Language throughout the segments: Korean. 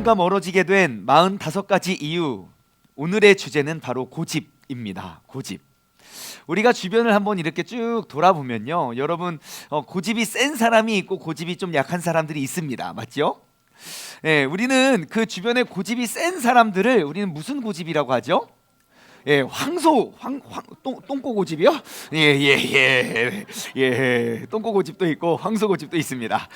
하나님과 멀어지게 된 45가지 이유. 오늘의 주제는 바로 고집입니다. 고집. 우리가 주변을 한번 이렇게 쭉 돌아보면요, 여러분, 고집이 센 사람이 있고 고집이 좀 약한 사람들이 있습니다. 맞죠? 예, 우리는 그 주변에 고집이 센 사람들을 우리는 무슨 고집이라고 하죠? 예, 똥꼬 고집이요? 예, 똥꼬 고집도 있고 황소 고집도 있습니다.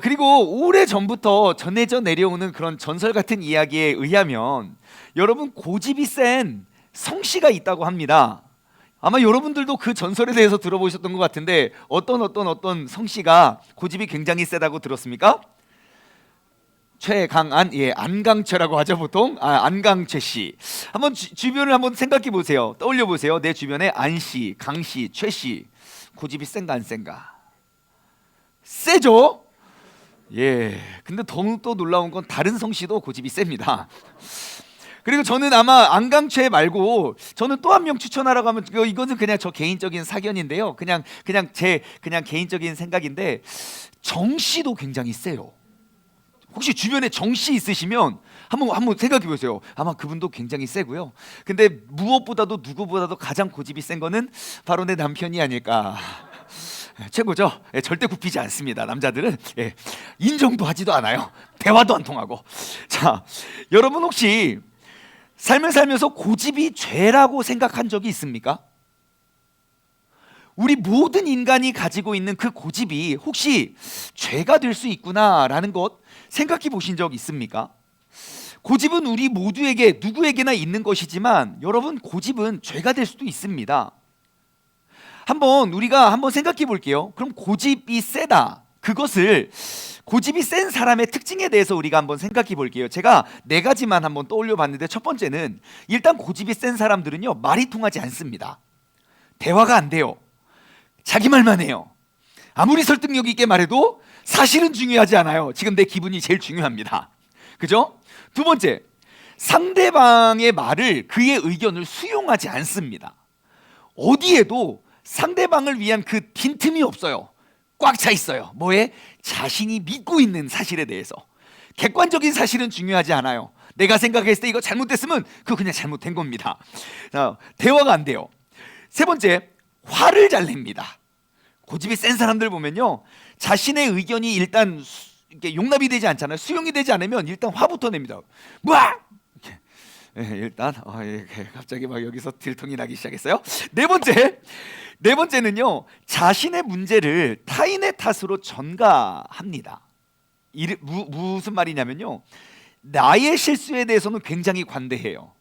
그리고 오래 전부터 전해져 내려오는 그런 전설 같은 이야기에 의하면 여러분, 고집이 센 성씨가 있다고 합니다. 아마 여러분들도 그 전설에 대해서 들어보셨던 것 같은데 어떤 성씨가 고집이 굉장히 세다고 들었습니까? 최강안, 예, 안강최라고 하죠 보통. 안강최 씨. 한번 주변을 한번 생각해 보세요. 떠올려 보세요. 내 주변에 안씨, 강씨, 최씨, 고집이 센가 안 센가? 세죠? 예. 근데 더욱더 놀라운 건 다른 성씨도 고집이 셉니다. 그리고 저는 아마 안강최 말고 저는 또 한 명 추천하라고 하면 이거는 그냥 저 개인적인 사견인데요. 그냥 제 개인적인 생각인데 정씨도 굉장히 세요. 혹시 주변에 정씨 있으시면 한번 생각해 보세요. 아마 그분도 굉장히 세고요. 근데 무엇보다도 누구보다도 가장 고집이 센 거는 바로 내 남편이 아닐까. 최고죠. 예, 절대 굽히지 않습니다. 남자들은 인정도 하지도 않아요. 대화도 안 통하고. 자, 여러분 혹시 삶을 살면서 고집이 죄라고 생각한 적이 있습니까? 우리 모든 인간이 가지고 있는 그 고집이 혹시 죄가 될 수 있구나라는 것 생각해 보신 적 있습니까? 고집은 우리 모두에게 누구에게나 있는 것이지만 여러분, 고집은 죄가 될 수도 있습니다. 우리가 한번 생각해 볼게요. 그럼 고집이 세다, 그것을 고집이 센 사람의 특징에 대해서 우리가 한번 생각해 볼게요. 제가 4가지만 한번 떠올려 봤는데, 첫 번째는 일단 고집이 센 사람들은요, 말이 통하지 않습니다. 대화가 안 돼요. 자기 말만 해요. 아무리 설득력 있게 말해도 사실은 중요하지 않아요. 지금 내 기분이 제일 중요합니다. 그죠? 두 번째, 상대방의 말을, 그의 의견을 수용하지 않습니다. 어디에도 상대방을 위한 그 빈틈이 없어요. 꽉 차 있어요. 뭐에? 자신이 믿고 있는 사실에 대해서. 객관적인 사실은 중요하지 않아요. 내가 생각했을 때 이거 잘못됐으면 그거 그냥 잘못된 겁니다. 대화가 안 돼요. 세 번째, 화를 잘 냅니다. 고집이 센 사람들 보면요, 자신의 의견이 일단 이렇게 용납이 되지 않잖아요. 수용이 되지 않으면 일단 화부터 냅니다. 뭐야? 일단 갑자기 막 여기서 들통이 나기 시작했어요. 네 번째는요, 자신의 문제를 타인의 탓으로 전가합니다. 무슨 말이냐면요, 나의 실수에 대해서는 굉장히 관대해요.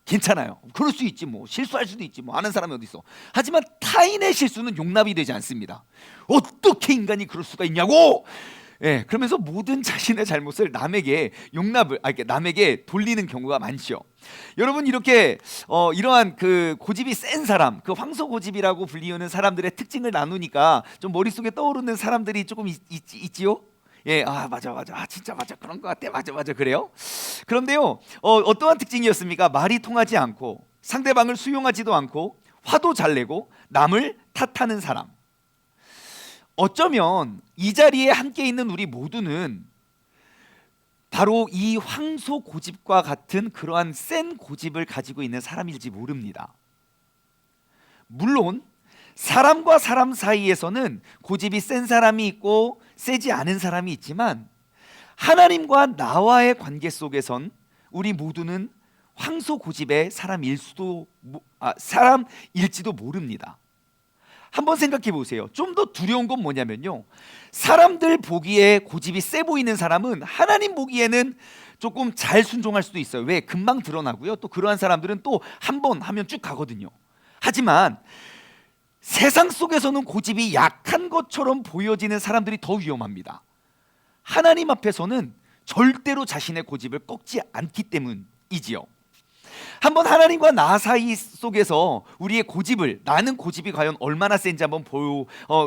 괜찮아요. 그럴 수 있지 뭐. 실수할 수도 있지 뭐. 아는 사람이 어디 있어. 하지만 타인의 실수는 용납이 되지 않습니다. 어떻게 인간이 그럴 수가 있냐고. 그러면서 모든 자신의 잘못을 남에게 남에게 돌리는 경우가 많죠. 여러분, 이렇게 이러한 그 고집이 센 사람, 그 황소 고집이라고 불리우는 사람들의 특징을 나누니까 좀 머릿속에 떠오르는 사람들이 조금 있지요? 맞아. 진짜 맞아. 그런 것 같아. 맞아. 그래요? 그런데요, 어떠한 특징이었습니까? 말이 통하지 않고, 상대방을 수용하지도 않고, 화도 잘 내고, 남을 탓하는 사람. 어쩌면 이 자리에 함께 있는 우리 모두는 바로 이 황소 고집과 같은 그러한 센 고집을 가지고 있는 사람일지 모릅니다. 물론 사람과 사람 사이에서는 고집이 센 사람이 있고 세지 않은 사람이 있지만, 하나님과 나와의 관계 속에선 우리 모두는 황소 고집의 사람일지도 모릅니다. 한번 생각해 보세요. 좀 더 두려운 건 뭐냐면요, 사람들 보기에 고집이 세 보이는 사람은 하나님 보기에는 조금 잘 순종할 수도 있어요. 왜? 금방 드러나고요. 또 그러한 사람들은 또 한 번 하면 쭉 가거든요. 하지만 세상 속에서는 고집이 약한 것처럼 보여지는 사람들이 더 위험합니다. 하나님 앞에서는 절대로 자신의 고집을 꺾지 않기 때문이지요. 한번 하나님과 나 사이 속에서 우리의 고집을, 나는 고집이 과연 얼마나 센지 한번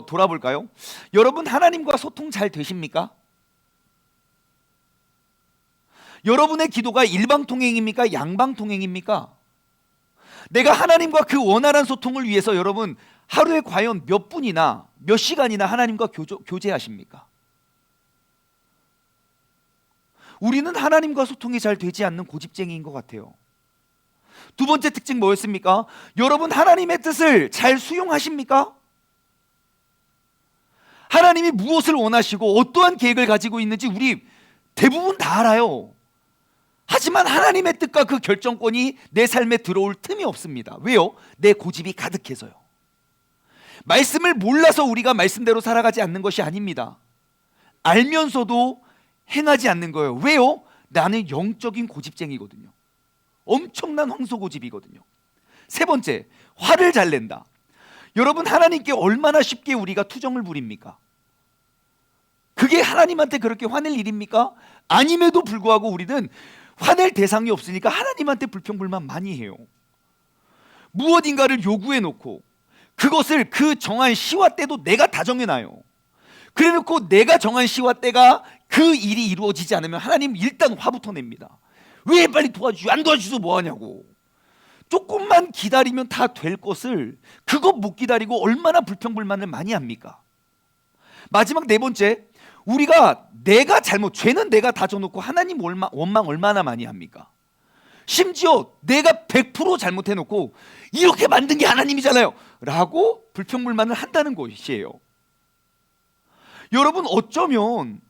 돌아볼까요? 여러분, 하나님과 소통 잘 되십니까? 여러분의 기도가 일방통행입니까? 양방통행입니까? 내가 하나님과 그 원활한 소통을 위해서 여러분, 하루에 과연 몇 분이나 몇 시간이나 하나님과 교제하십니까? 우리는 하나님과 소통이 잘 되지 않는 고집쟁이인 것 같아요. 두 번째 특징 뭐였습니까? 여러분, 하나님의 뜻을 잘 수용하십니까? 하나님이 무엇을 원하시고 어떠한 계획을 가지고 있는지 우리 대부분 다 알아요. 하지만 하나님의 뜻과 그 결정권이 내 삶에 들어올 틈이 없습니다. 왜요? 내 고집이 가득해서요. 말씀을 몰라서 우리가 말씀대로 살아가지 않는 것이 아닙니다. 알면서도 행하지 않는 거예요. 왜요? 나는 영적인 고집쟁이거든요. 엄청난 황소고집이거든요. 세 번째, 화를 잘 낸다. 여러분, 하나님께 얼마나 쉽게 우리가 투정을 부립니까? 그게 하나님한테 그렇게 화낼 일입니까? 아님에도 불구하고 우리는 화낼 대상이 없으니까 하나님한테 불평불만 많이 해요. 무엇인가를 요구해 놓고 그것을 그 정한 시와 때도 내가 다 정해놔요. 그래 놓고 내가 정한 시와 때가 그 일이 이루어지지 않으면 하나님 일단 화부터 냅니다. 왜 빨리 도와주지? 안 도와주셔서 뭐하냐고. 조금만 기다리면 다 될 것을 그거 못 기다리고 얼마나 불평불만을 많이 합니까? 마지막 네 번째, 우리가 내가 잘못, 죄는 내가 다 져놓고 하나님 원망 얼마나 많이 합니까? 심지어 내가 100% 잘못해놓고 이렇게 만든 게 하나님이잖아요 라고 불평불만을 한다는 것이에요. 여러분, 어쩌면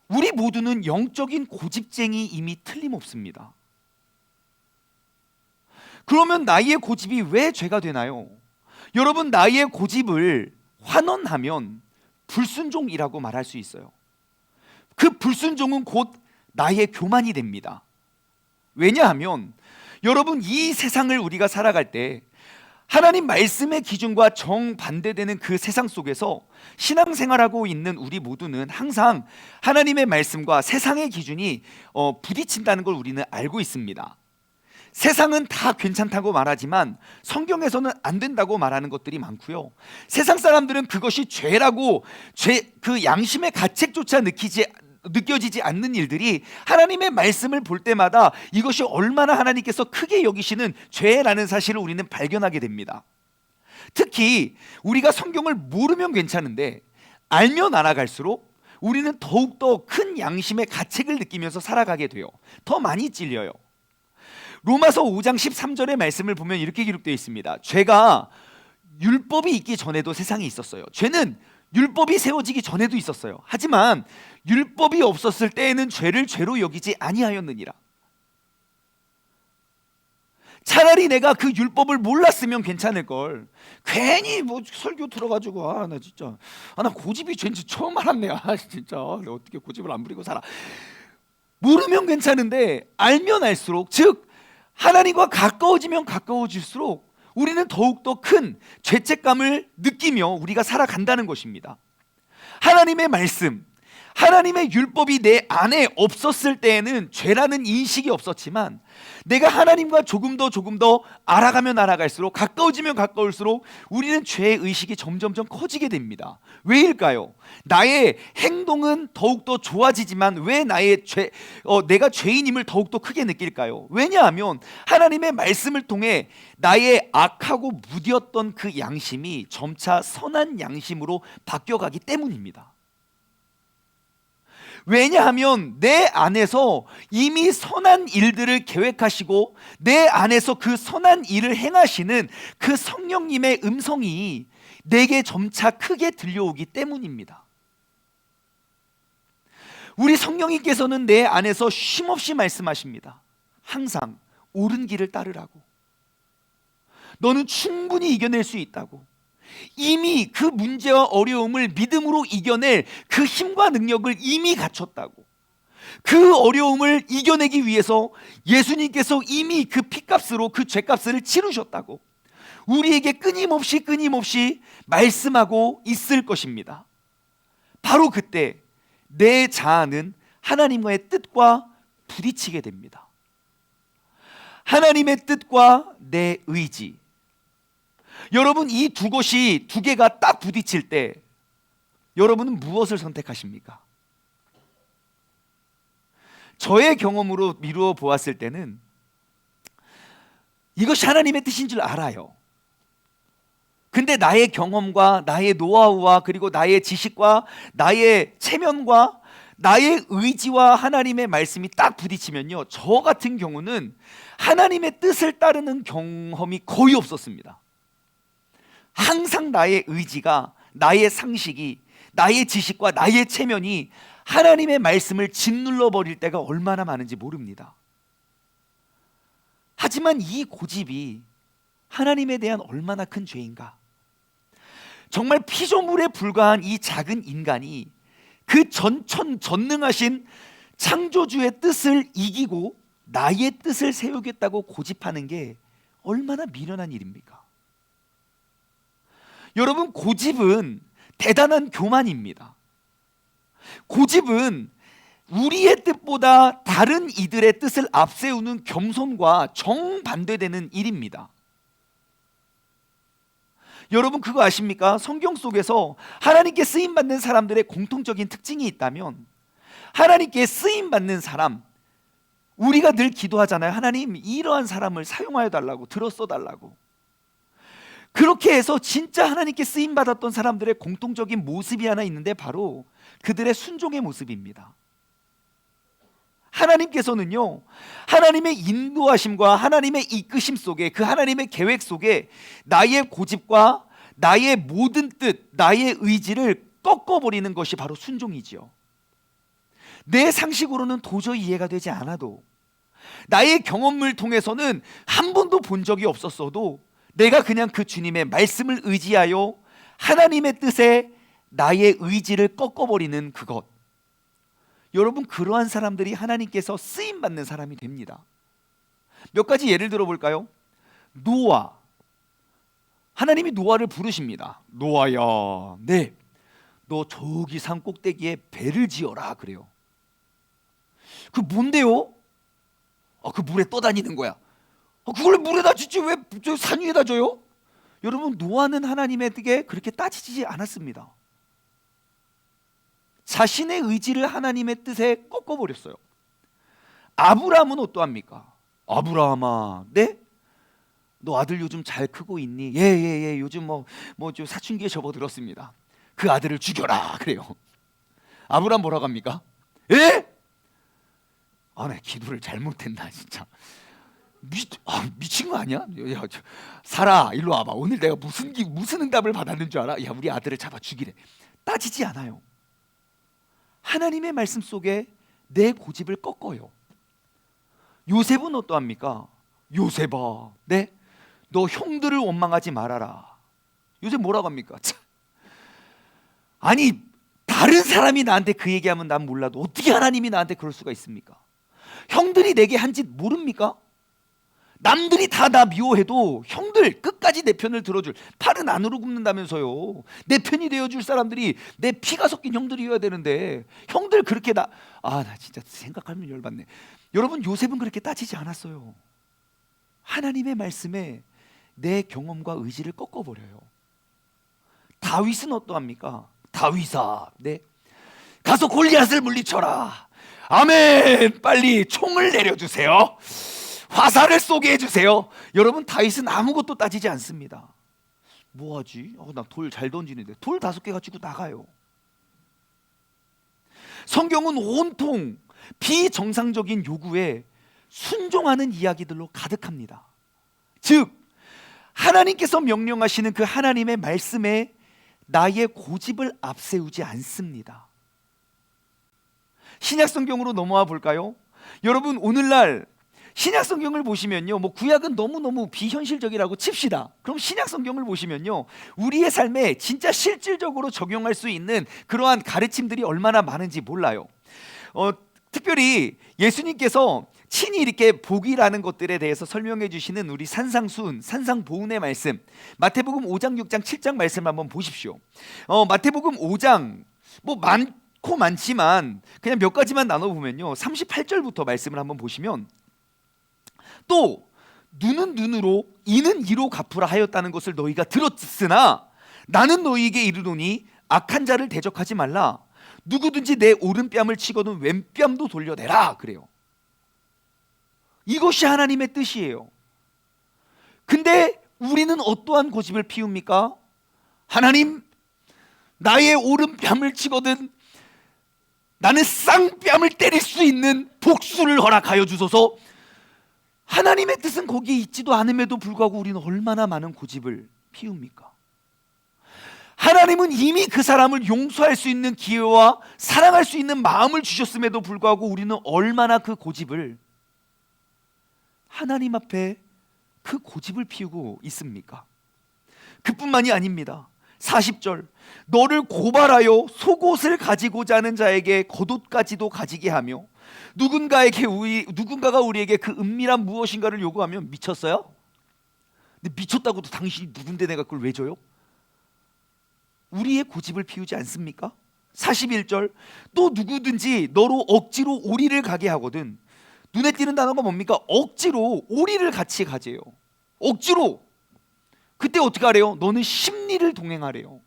우리 모두는 영적인 고집쟁이임이 틀림없습니다. 그러면 나의 고집이 왜 죄가 되나요? 여러분, 나의 고집을 환원하면 불순종이라고 말할 수 있어요. 그 불순종은 곧 나의 교만이 됩니다. 왜냐하면 여러분, 이 세상을 우리가 살아갈 때 하나님 말씀의 기준과 정반대되는 그 세상 속에서 신앙생활하고 있는 우리 모두는 항상 하나님의 말씀과 세상의 기준이 부딪힌다는 걸 우리는 알고 있습니다. 세상은 다 괜찮다고 말하지만 성경에서는 안 된다고 말하는 것들이 많고요. 세상 사람들은 그것이 죄라고 그 양심의 가책조차 느껴지지 않는 일들이 하나님의 말씀을 볼 때마다 이것이 얼마나 하나님께서 크게 여기시는 죄라는 사실을 우리는 발견하게 됩니다. 특히 우리가 성경을 모르면 괜찮은데 알면 알아갈수록 우리는 더욱더 큰 양심의 가책을 느끼면서 살아가게 돼요. 더 많이 찔려요. 로마서 5장 13절의 말씀을 보면 이렇게 기록되어 있습니다. 죄가 율법이 있기 전에도 세상에 있었어요. 죄는 율법이 세워지기 전에도 있었어요. 하지만 율법이 없었을 때에는 죄를 죄로 여기지 아니하였느니라. 차라리 내가 그 율법을 몰랐으면 괜찮을 걸. 괜히 뭐 설교 들어가지고 나 진짜 나 고집이 죄인지 처음 알았네. 진짜 내가 어떻게 고집을 안 부리고 살아. 모르면 괜찮은데 알면 알수록, 즉 하나님과 가까워지면 가까워질수록 우리는 더욱더 큰 죄책감을 느끼며 우리가 살아간다는 것입니다. 하나님의 말씀, 하나님의 율법이 내 안에 없었을 때에는 죄라는 인식이 없었지만 내가 하나님과 조금 더 알아가면 알아갈수록, 가까워지면 가까울수록 우리는 죄의 의식이 점점점 커지게 됩니다. 왜일까요? 나의 행동은 더욱더 좋아지지만 왜 내가 죄인임을 더욱더 크게 느낄까요? 왜냐하면 하나님의 말씀을 통해 나의 악하고 무디었던 그 양심이 점차 선한 양심으로 바뀌어가기 때문입니다. 왜냐하면 내 안에서 이미 선한 일들을 계획하시고 내 안에서 그 선한 일을 행하시는 그 성령님의 음성이 내게 점차 크게 들려오기 때문입니다. 우리 성령님께서는 내 안에서 쉼없이 말씀하십니다. 항상 옳은 길을 따르라고. 너는 충분히 이겨낼 수 있다고. 이미 그 문제와 어려움을 믿음으로 이겨낼 그 힘과 능력을 이미 갖췄다고. 그 어려움을 이겨내기 위해서 예수님께서 이미 그 피값으로 그 죄값을 치르셨다고 우리에게 끊임없이 말씀하고 있을 것입니다. 바로 그때 내 자아는 하나님과의 뜻과 부딪히게 됩니다. 하나님의 뜻과 내 의지, 여러분, 이 두 개가 딱 부딪힐 때 여러분은 무엇을 선택하십니까? 저의 경험으로 미루어 보았을 때는 이것이 하나님의 뜻인 줄 알아요. 근데 나의 경험과 나의 노하우와 그리고 나의 지식과 나의 체면과 나의 의지와 하나님의 말씀이 딱 부딪히면요, 저 같은 경우는 하나님의 뜻을 따르는 경험이 거의 없었습니다. 항상 나의 의지가, 나의 상식이, 나의 지식과 나의 체면이 하나님의 말씀을 짓눌러 버릴 때가 얼마나 많은지 모릅니다. 하지만 이 고집이 하나님에 대한 얼마나 큰 죄인가. 정말 피조물에 불과한 이 작은 인간이 그 전능하신 창조주의 뜻을 이기고 나의 뜻을 세우겠다고 고집하는 게 얼마나 미련한 일입니까? 여러분, 고집은 대단한 교만입니다. 고집은 우리의 뜻보다 다른 이들의 뜻을 앞세우는 겸손과 정반대되는 일입니다. 여러분, 그거 아십니까? 성경 속에서 하나님께 쓰임받는 사람들의 공통적인 특징이 있다면, 하나님께 쓰임받는 사람, 우리가 늘 기도하잖아요. 하나님, 이러한 사람을 사용하여 달라고, 들었어 달라고. 그렇게 해서 진짜 하나님께 쓰임받았던 사람들의 공통적인 모습이 하나 있는데, 바로 그들의 순종의 모습입니다. 하나님께서는요, 하나님의 인도하심과 하나님의 이끄심 속에, 그 하나님의 계획 속에 나의 고집과 나의 모든 뜻, 나의 의지를 꺾어버리는 것이 바로 순종이지요. 내 상식으로는 도저히 이해가 되지 않아도, 나의 경험을 통해서는 한 번도 본 적이 없었어도, 내가 그냥 그 주님의 말씀을 의지하여 하나님의 뜻에 나의 의지를 꺾어버리는 그것, 여러분, 그러한 사람들이 하나님께서 쓰임받는 사람이 됩니다. 몇 가지 예를 들어볼까요? 노아, 하나님이 노아를 부르십니다. 노아야, 네, 너 저기 산 꼭대기에 배를 지어라 그래요. 그 뭔데요? 그 물에 떠다니는 거야. 그걸 물에다 짓지 왜 산 위에다 줘요? 여러분, 노아는 하나님에게 그렇게 따지지 않았습니다. 자신의 의지를 하나님의 뜻에 꺾어버렸어요. 아브라함은 어떠합니까? 아브라함아, 네? 너 아들 요즘 잘 크고 있니? 예, 요즘 좀 사춘기에 접어들었습니다. 그 아들을 죽여라 그래요. 아브라함 뭐라고 합니까? 예? 나 기도를 잘못했나 진짜. 미친 거 아니야? 야, 사라, 일로 와봐. 오늘 내가 무슨 응답을 받았는 줄 알아? 야, 우리 아들을 잡아 죽이래. 따지지 않아요. 하나님의 말씀 속에 내 고집을 꺾어요. 요셉은 어떠합니까? 요셉아, 네? 너 형들을 원망하지 말아라. 요셉 뭐라고 합니까? 아니, 다른 사람이 나한테 그 얘기하면 난 몰라도 어떻게 하나님이 나한테 그럴 수가 있습니까? 형들이 내게 한 짓 모릅니까? 남들이 다 나 미워해도 형들 끝까지 내 편을 들어줄, 팔은 안으로 굽는다면서요. 내 편이 되어줄 사람들이 내 피가 섞인 형들이어야 되는데, 형들 그렇게 나 진짜 생각하면 열받네. 여러분, 요셉은 그렇게 따지지 않았어요. 하나님의 말씀에 내 경험과 의지를 꺾어버려요. 다윗은 어떠합니까? 다윗아, 네, 가서 골리앗을 물리쳐라. 아멘. 빨리 총을 내려주세요. 화살을 쏘게 해주세요. 여러분, 다윗은 아무것도 따지지 않습니다. 뭐하지? 나 돌 잘 던지는데 돌 5개 가지고 나가요. 성경은 온통 비정상적인 요구에 순종하는 이야기들로 가득합니다. 즉, 하나님께서 명령하시는 그 하나님의 말씀에 나의 고집을 앞세우지 않습니다. 신약 성경으로 넘어와 볼까요? 여러분, 오늘날 신약 성경을 보시면요, 구약은 너무너무 비현실적이라고 칩시다. 그럼 신약 성경을 보시면요, 우리의 삶에 진짜 실질적으로 적용할 수 있는 그러한 가르침들이 얼마나 많은지 몰라요. 특별히 예수님께서 친히 이렇게 복이라는 것들에 대해서 설명해 주시는 우리 산상수훈, 산상보훈의 말씀, 마태복음 5장, 6장, 7장 말씀 한번 보십시오. 마태복음 5장 많고 많지만 그냥 몇 가지만 나눠보면요, 38절부터 말씀을 한번 보시면, 또 눈은 눈으로 이는 이로 갚으라 하였다는 것을 너희가 들었으나 나는 너희에게 이르노니 악한 자를 대적하지 말라. 누구든지 내 오른뺨을 치거든 왼뺨도 돌려내라 그래요. 이것이 하나님의 뜻이에요. 근데 우리는 어떠한 고집을 피웁니까? 하나님, 나의 오른뺨을 치거든 나는 쌍뺨을 때릴 수 있는 복수를 허락하여 주소서. 하나님의 뜻은 거기에 있지도 않음에도 불구하고 우리는 얼마나 많은 고집을 피웁니까? 하나님은 이미 그 사람을 용서할 수 있는 기회와 사랑할 수 있는 마음을 주셨음에도 불구하고 우리는 얼마나 그 고집을, 하나님 앞에 그 고집을 피우고 있습니까? 그뿐만이 아닙니다. 40절, 너를 고발하여 속옷을 가지고자 하는 자에게 겉옷까지도 가지게 하며 누군가가 우리에게 그 은밀한 무엇인가를 요구하면 미쳤어요? 근데 미쳤다고도 당신이 누군데 내가 그걸 왜 줘요? 우리의 고집을 피우지 않습니까? 41절, 또 누구든지 너로 억지로 오리를 가게 하거든. 눈에 띄는 단어가 뭡니까? 억지로 오리를 같이 가재요. 억지로. 그때 어떻게 하래요? 너는 심리를 동행하래요.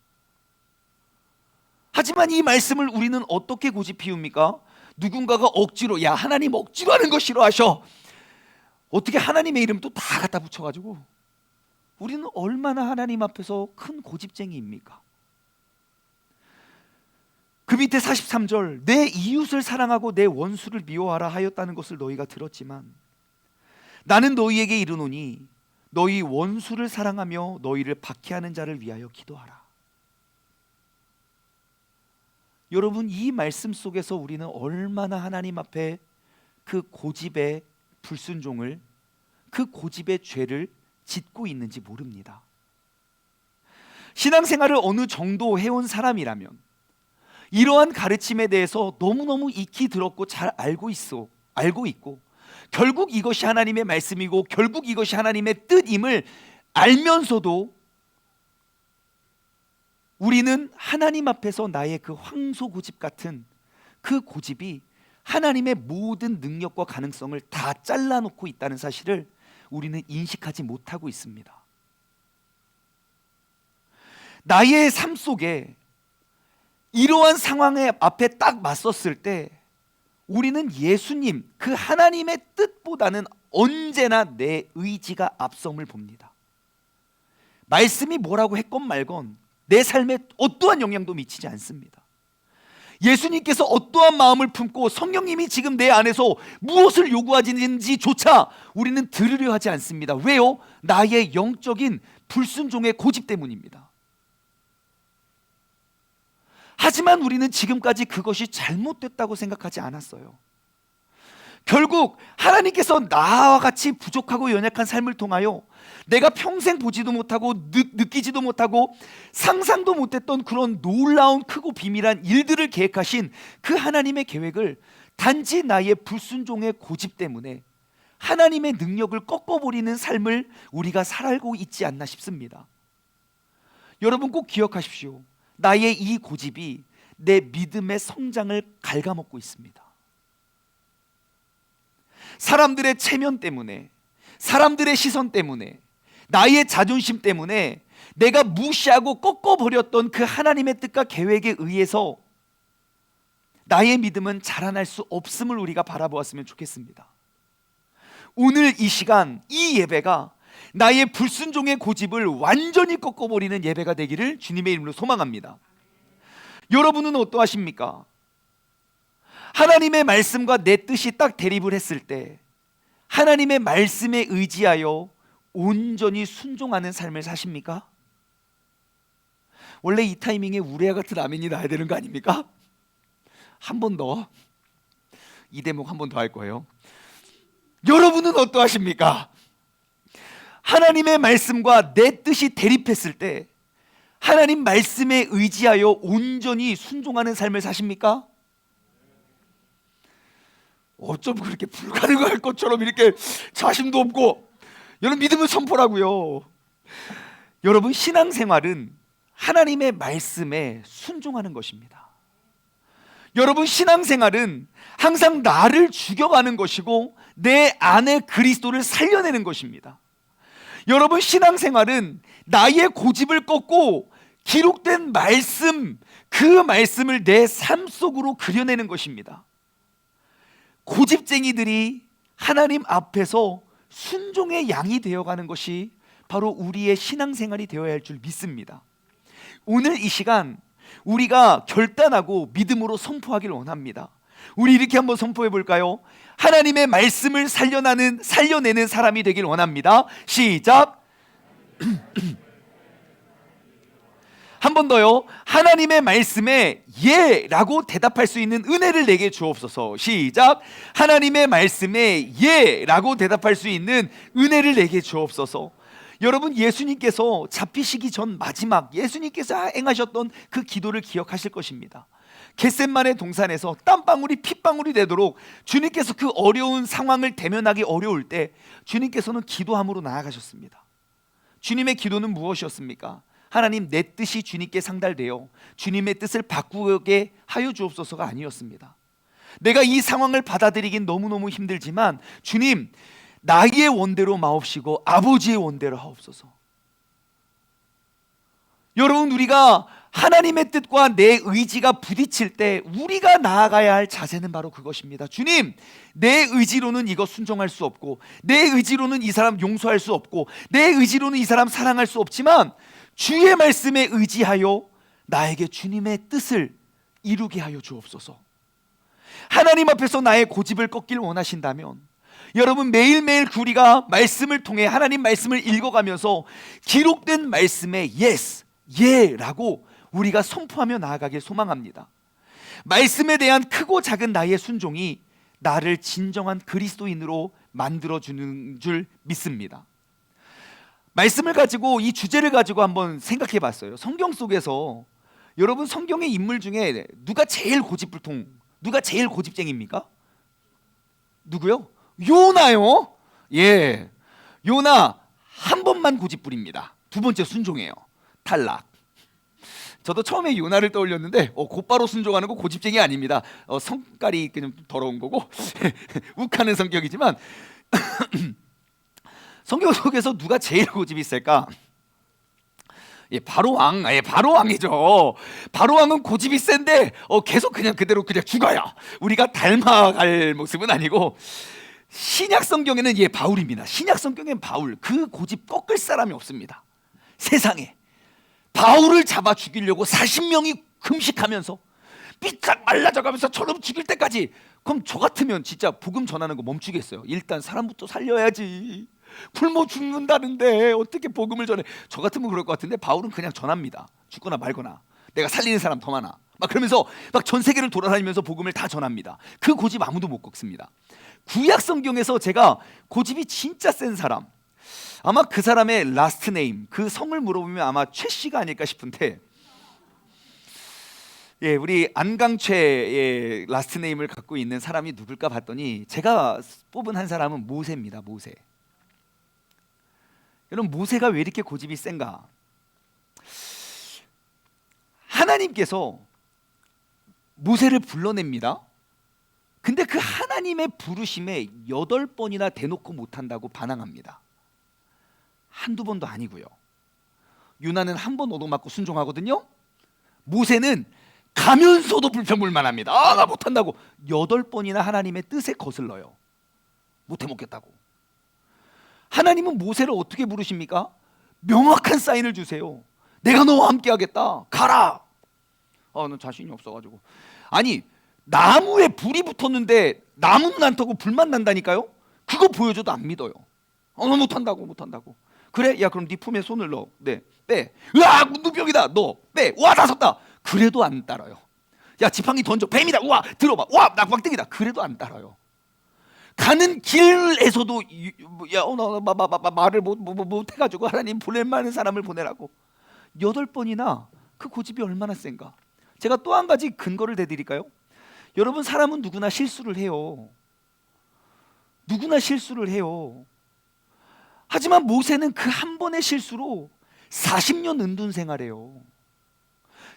하지만 이 말씀을 우리는 어떻게 고집 피웁니까? 누군가가 억지로, 야 하나님 억지로 하는 거 싫어하셔. 어떻게 하나님의 이름 또 다 갖다 붙여가지고. 우리는 얼마나 하나님 앞에서 큰 고집쟁이입니까? 그 밑에 43절, 내 이웃을 사랑하고 내 원수를 미워하라 하였다는 것을 너희가 들었지만 나는 너희에게 이르노니 너희 원수를 사랑하며 너희를 박해하는 자를 위하여 기도하라. 여러분, 이 말씀 속에서 우리는 얼마나 하나님 앞에 그 고집의 불순종을, 그 고집의 죄를 짓고 있는지 모릅니다. 신앙생활을 어느 정도 해온 사람이라면 이러한 가르침에 대해서 너무너무 익히 들었고 잘 알고 있고 결국 이것이 하나님의 말씀이고 결국 이것이 하나님의 뜻임을 알면서도 우리는 하나님 앞에서 나의 그 황소고집 같은 그 고집이 하나님의 모든 능력과 가능성을 다 잘라놓고 있다는 사실을 우리는 인식하지 못하고 있습니다. 나의 삶 속에 이러한 상황에 앞에 딱 맞섰을 때 우리는 예수님, 그 하나님의 뜻보다는 언제나 내 의지가 앞섬을 봅니다. 말씀이 뭐라고 했건 말건 내 삶에 어떠한 영향도 미치지 않습니다. 예수님께서 어떠한 마음을 품고 성령님이 지금 내 안에서 무엇을 요구하시는지조차 우리는 들으려 하지 않습니다. 왜요? 나의 영적인 불순종의 고집 때문입니다. 하지만 우리는 지금까지 그것이 잘못됐다고 생각하지 않았어요. 결국 하나님께서 나와 같이 부족하고 연약한 삶을 통하여 내가 평생 보지도 못하고 느끼지도 못하고 상상도 못했던 그런 놀라운 크고 비밀한 일들을 계획하신 그 하나님의 계획을 단지 나의 불순종의 고집 때문에 하나님의 능력을 꺾어버리는 삶을 우리가 살고 있지 않나 싶습니다. 여러분 꼭 기억하십시오. 나의 이 고집이 내 믿음의 성장을 갉아먹고 있습니다. 사람들의 체면 때문에, 사람들의 시선 때문에, 나의 자존심 때문에 내가 무시하고 꺾어버렸던 그 하나님의 뜻과 계획에 의해서 나의 믿음은 자라날 수 없음을 우리가 바라보았으면 좋겠습니다. 오늘 이 시간, 이 예배가 나의 불순종의 고집을 완전히 꺾어버리는 예배가 되기를 주님의 이름으로 소망합니다. 여러분은 어떠하십니까? 하나님의 말씀과 내 뜻이 딱 대립을 했을 때 하나님의 말씀에 의지하여 온전히 순종하는 삶을 사십니까? 원래 이 타이밍에 우레아 같은 아멘이 나야 되는 거 아닙니까? 한 번 더, 이 대목 한 번 더 할 거예요. 여러분은 어떠하십니까? 하나님의 말씀과 내 뜻이 대립했을 때 하나님 말씀에 의지하여 온전히 순종하는 삶을 사십니까? 어쩜 그렇게 불가능할 것처럼 이렇게 자신도 없고. 여러분, 믿음을 선포라고요. 여러분, 신앙생활은 하나님의 말씀에 순종하는 것입니다. 여러분, 신앙생활은 항상 나를 죽여가는 것이고 내 안에 그리스도를 살려내는 것입니다. 여러분, 신앙생활은 나의 고집을 꺾고 기록된 말씀, 그 말씀을 내 삶 속으로 그려내는 것입니다. 고집쟁이들이 하나님 앞에서 순종의 양이 되어가는 것이 바로 우리의 신앙생활이 되어야 할 줄 믿습니다. 오늘 이 시간 우리가 결단하고 믿음으로 선포하기를 원합니다. 우리 이렇게 한번 선포해 볼까요? 하나님의 말씀을 살려내는 사람이 되길 원합니다. 시작. 한 번 더요. 하나님의 말씀에 예라고 대답할 수 있는 은혜를 내게 주옵소서. 시작. 하나님의 말씀에 예라고 대답할 수 있는 은혜를 내게 주옵소서. 여러분, 예수님께서 잡히시기 전 마지막 예수님께서 행하셨던 그 기도를 기억하실 것입니다. 겟셋마네 동산에서 땀방울이 핏방울이 되도록 주님께서 그 어려운 상황을 대면하기 어려울 때 주님께서는 기도함으로 나아가셨습니다. 주님의 기도는 무엇이었습니까? 하나님, 내 뜻이 주님께 상달되어 주님의 뜻을 바꾸게 하여 주옵소서가 아니었습니다. 내가 이 상황을 받아들이긴 너무너무 힘들지만 주님, 나의 원대로 마옵시고 아버지의 원대로 하옵소서. 여러분, 우리가 하나님의 뜻과 내 의지가 부딪힐 때 우리가 나아가야 할 자세는 바로 그것입니다. 주님, 내 의지로는 이거 순종할 수 없고, 내 의지로는 이 사람 용서할 수 없고, 내 의지로는 이 사람 사랑할 수 없지만 주의 말씀에 의지하여 나에게 주님의 뜻을 이루게 하여 주옵소서. 하나님 앞에서 나의 고집을 꺾길 원하신다면 여러분, 매일매일 우리가 말씀을 통해 하나님 말씀을 읽어가면서 기록된 말씀에 yes, 예라고 우리가 선포하며 나아가길 소망합니다. 말씀에 대한 크고 작은 나의 순종이 나를 진정한 그리스도인으로 만들어주는 줄 믿습니다. 말씀을 가지고, 이 주제를 가지고 한번 생각해 봤어요. 성경 속에서 여러분, 성경의 인물 중에 누가 제일 고집불통, 누가 제일 고집쟁입니까? 누구요? 요나요. 예, 요나 한 번만 고집부립니다. 두 번째 순종해요. 탈락. 저도 처음에 요나를 떠올렸는데 곧바로 순종하는 거 고집쟁이 아닙니다. 성깔이 그냥 더러운 거고 욱하는 성격이지만 성경 속에서 누가 제일 고집이 있을까? 예, 바로왕. 예, 바로왕이죠. 바로왕은 고집이 센데 계속 그냥 그대로 그냥 죽어요. 우리가 닮아갈 모습은 아니고, 신약 성경에는 바울입니다. 신약 성경엔 바울, 그 고집 꺾을 사람이 없습니다. 세상에. 바울을 잡아 죽이려고 40명이 금식하면서 삐짝 말라져가면서 저놈 죽일 때까지. 그럼 저 같으면 진짜 복음 전하는 거 멈추겠어요. 일단 사람부터 살려야지. 굶어 죽는다는데 어떻게 복음을 전해? 저 같으면 그럴 것 같은데 바울은 그냥 전합니다. 죽거나 말거나. 내가 살리는 사람 더 많아. 막 그러면서 막 전 세계를 돌아다니면서 복음을 다 전합니다. 그 고집 아무도 못 꺾습니다. 구약 성경에서 제가 고집이 진짜 센 사람, 아마 그 사람의 라스트 네임, 그 성을 물어보면 아마 최 씨가 아닐까 싶은데, 예, 우리 안강최의 라스트 네임을 갖고 있는 사람이 누굴까 봤더니 제가 뽑은 한 사람은 모세입니다. 모세. 여러분, 모세가 왜 이렇게 고집이 센가? 하나님께서 모세를 불러냅니다. 근데 그 하나님의 부르심에 8번이나 대놓고 못한다고 반항합니다. 한두 번도 아니고요. 요나는 한 번 얻어맞고 순종하거든요. 모세는 가면서도 불평불만합니다. 나 못한다고 8번이나 하나님의 뜻에 거슬러요. 못해 먹겠다고. 하나님은 모세를 어떻게 부르십니까? 명확한 사인을 주세요. 내가 너와 함께 하겠다. 가라. 난 자신이 없어가지고. 아니, 나무에 불이 붙었는데 나무는 안 타고 불만 난다니까요. 그거 보여줘도 안 믿어요. 너 못한다고. 그래? 야, 그럼 네 품에 손을 넣어. 네, 빼. 으아, 누병이다. 너 빼. 와, 다 섰다. 그래도 안 따라요. 야, 지팡이 던져. 뱀이다. 우와, 들어봐. 와, 낙광땡이다. 그래도 안 따라요. 가는 길에서도 말을 못 해가지고 하나님 보낼 만한 사람을 보내라고 8번이나. 그 고집이 얼마나 센가. 제가 또 한 가지 근거를 대드릴까요? 여러분, 사람은 누구나 실수를 해요. 누구나 실수를 해요. 하지만 모세는 그 한 번의 실수로 40년 은둔 생활해요.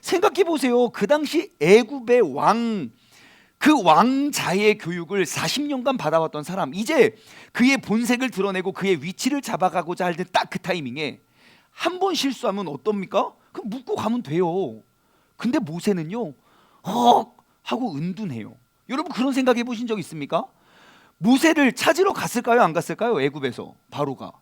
생각해 보세요. 그 당시 애굽의 왕, 그 왕자의 교육을 40년간 받아왔던 사람, 이제 그의 본색을 드러내고 그의 위치를 잡아가고자 할 때 딱 그 타이밍에 한 번 실수하면 어떻습니까? 그럼 묻고 가면 돼요. 근데 모세는요, 하고 은둔해요. 여러분, 그런 생각해 보신 적 있습니까? 모세를 찾으러 갔을까요? 안 갔을까요? 애굽에서 바로가.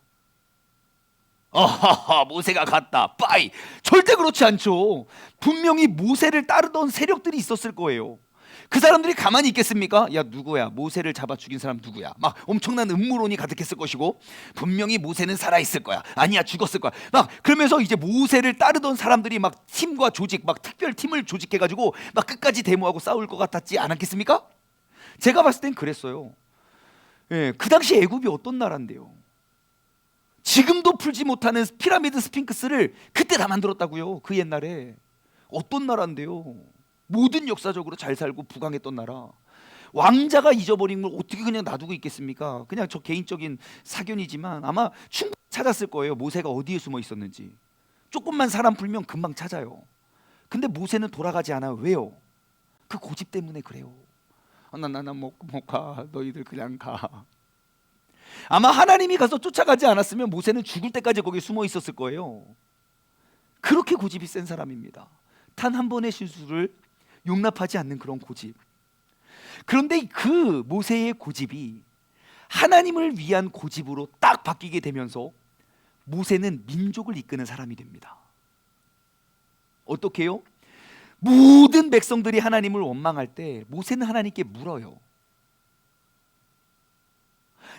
아하하, 모세가 갔다. 빠이. 절대 그렇지 않죠. 분명히 모세를 따르던 세력들이 있었을 거예요. 그 사람들이 가만히 있겠습니까? 야, 누구야? 모세를 잡아 죽인 사람 누구야? 막 엄청난 음모론이 가득했을 것이고, 분명히 모세는 살아 있을 거야. 아니야, 죽었을 거야. 막 그러면서 이제 모세를 따르던 사람들이 막 팀과 조직, 막 특별 팀을 조직해 가지고 막 끝까지 데모하고 싸울 것 같았지 않았겠습니까? 제가 봤을 땐 그랬어요. 예, 그 당시 애굽이 어떤 나라인데요? 지금도 풀지 못하는 피라미드 스핑크스를 그때 다 만들었다고요. 그 옛날에. 어떤 나라인데요? 모든 역사적으로 잘 살고 부강했던 나라. 왕자가 잊어버린 걸 어떻게 그냥 놔두고 있겠습니까? 그냥 저 개인적인 사견이지만 아마 충분히 찾았을 거예요. 모세가 어디에 숨어 있었는지. 조금만 사람 풀면 금방 찾아요. 근데 모세는 돌아가지 않아요. 왜요? 그 고집 때문에 그래요. 못 가. 너희들 그냥 가. 아마 하나님이 가서 쫓아가지 않았으면 모세는 죽을 때까지 거기 숨어 있었을 거예요. 그렇게 고집이 센 사람입니다. 단 한 번의 실수를 용납하지 않는 그런 고집. 그런데 그 모세의 고집이 하나님을 위한 고집으로 딱 바뀌게 되면서 모세는 민족을 이끄는 사람이 됩니다. 어떻게요? 모든 백성들이 하나님을 원망할 때 모세는 하나님께 물어요.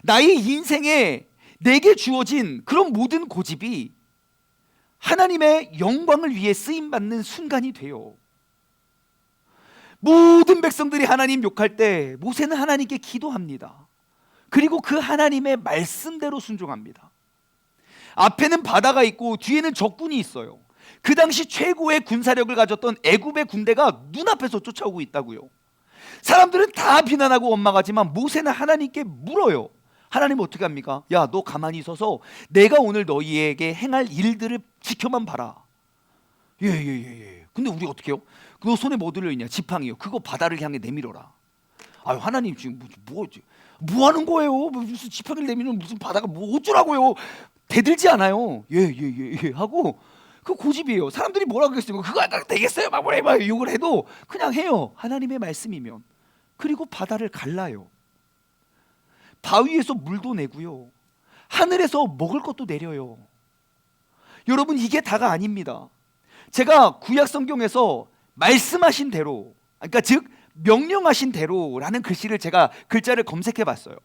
나의 인생에 내게 주어진 그런 모든 고집이 하나님의 영광을 위해 쓰임받는 순간이 돼요. 모든 백성들이 하나님 욕할 때 모세는 하나님께 기도합니다. 그리고 그 하나님의 말씀대로 순종합니다. 앞에는 바다가 있고 뒤에는 적군이 있어요. 그 당시 최고의 군사력을 가졌던 애굽의 군대가 눈앞에서 쫓아오고 있다고요. 사람들은 다 비난하고 원망하지만 모세는 하나님께 물어요. 하나님 어떻게 합니까? 야, 너 가만히 있어서 내가 오늘 너희에게 행할 일들을 지켜만 봐라. 예. 근데 우리 어떻게 해요? 너 손에 뭐 들려있냐? 지팡이요. 그거 바다를 향해 내밀어라. 아유, 하나님 지금 뭐 하는 거예요? 무슨 지팡이를 내밀면 무슨 바다가 뭐 어쩌라고요? 대들지 않아요. 예 하고 그 고집이에요. 사람들이 뭐라고 하겠습니까? 그거 되겠어요? 막 욕을 해도 그냥 해요. 하나님의 말씀이면. 그리고 바다를 갈라요. 바위에서 물도 내고요. 하늘에서 먹을 것도 내려요. 여러분, 이게 다가 아닙니다. 제가 구약 성경에서 말씀하신 대로, 그러니까 즉 명령하신 대로라는 글씨를 제가 글자를 검색해 봤어요.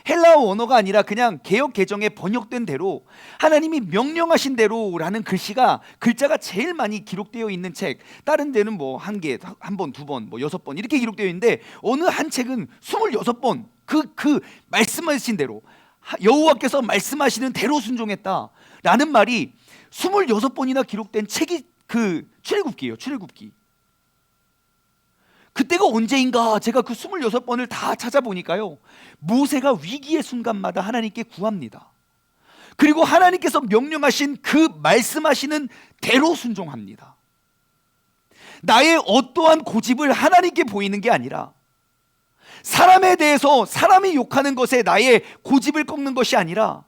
헬라어 언어가 아니라 그냥 개역 개정에 번역된 대로 하나님이 명령하신 대로라는 글자가 제일 많이 기록되어 있는 책. 다른 데는 뭐 한 개, 한 번, 두 번, 뭐 6번 이렇게 기록되어 있는데 어느 한 책은 26번 그 말씀하신 대로 여호와께서 말씀하시는 대로 순종했다라는 말이 26번이나 기록된 책이 그 출애굽기예요. 출애굽기. 그때가 언제인가 제가 그 26번을 다 찾아보니까요, 모세가 위기의 순간마다 하나님께 구합니다. 그리고 하나님께서 명령하신 그 말씀하시는 대로 순종합니다. 나의 어떠한 고집을 하나님께 보이는 게 아니라, 사람에 대해서 사람이 욕하는 것에 나의 고집을 꺾는 것이 아니라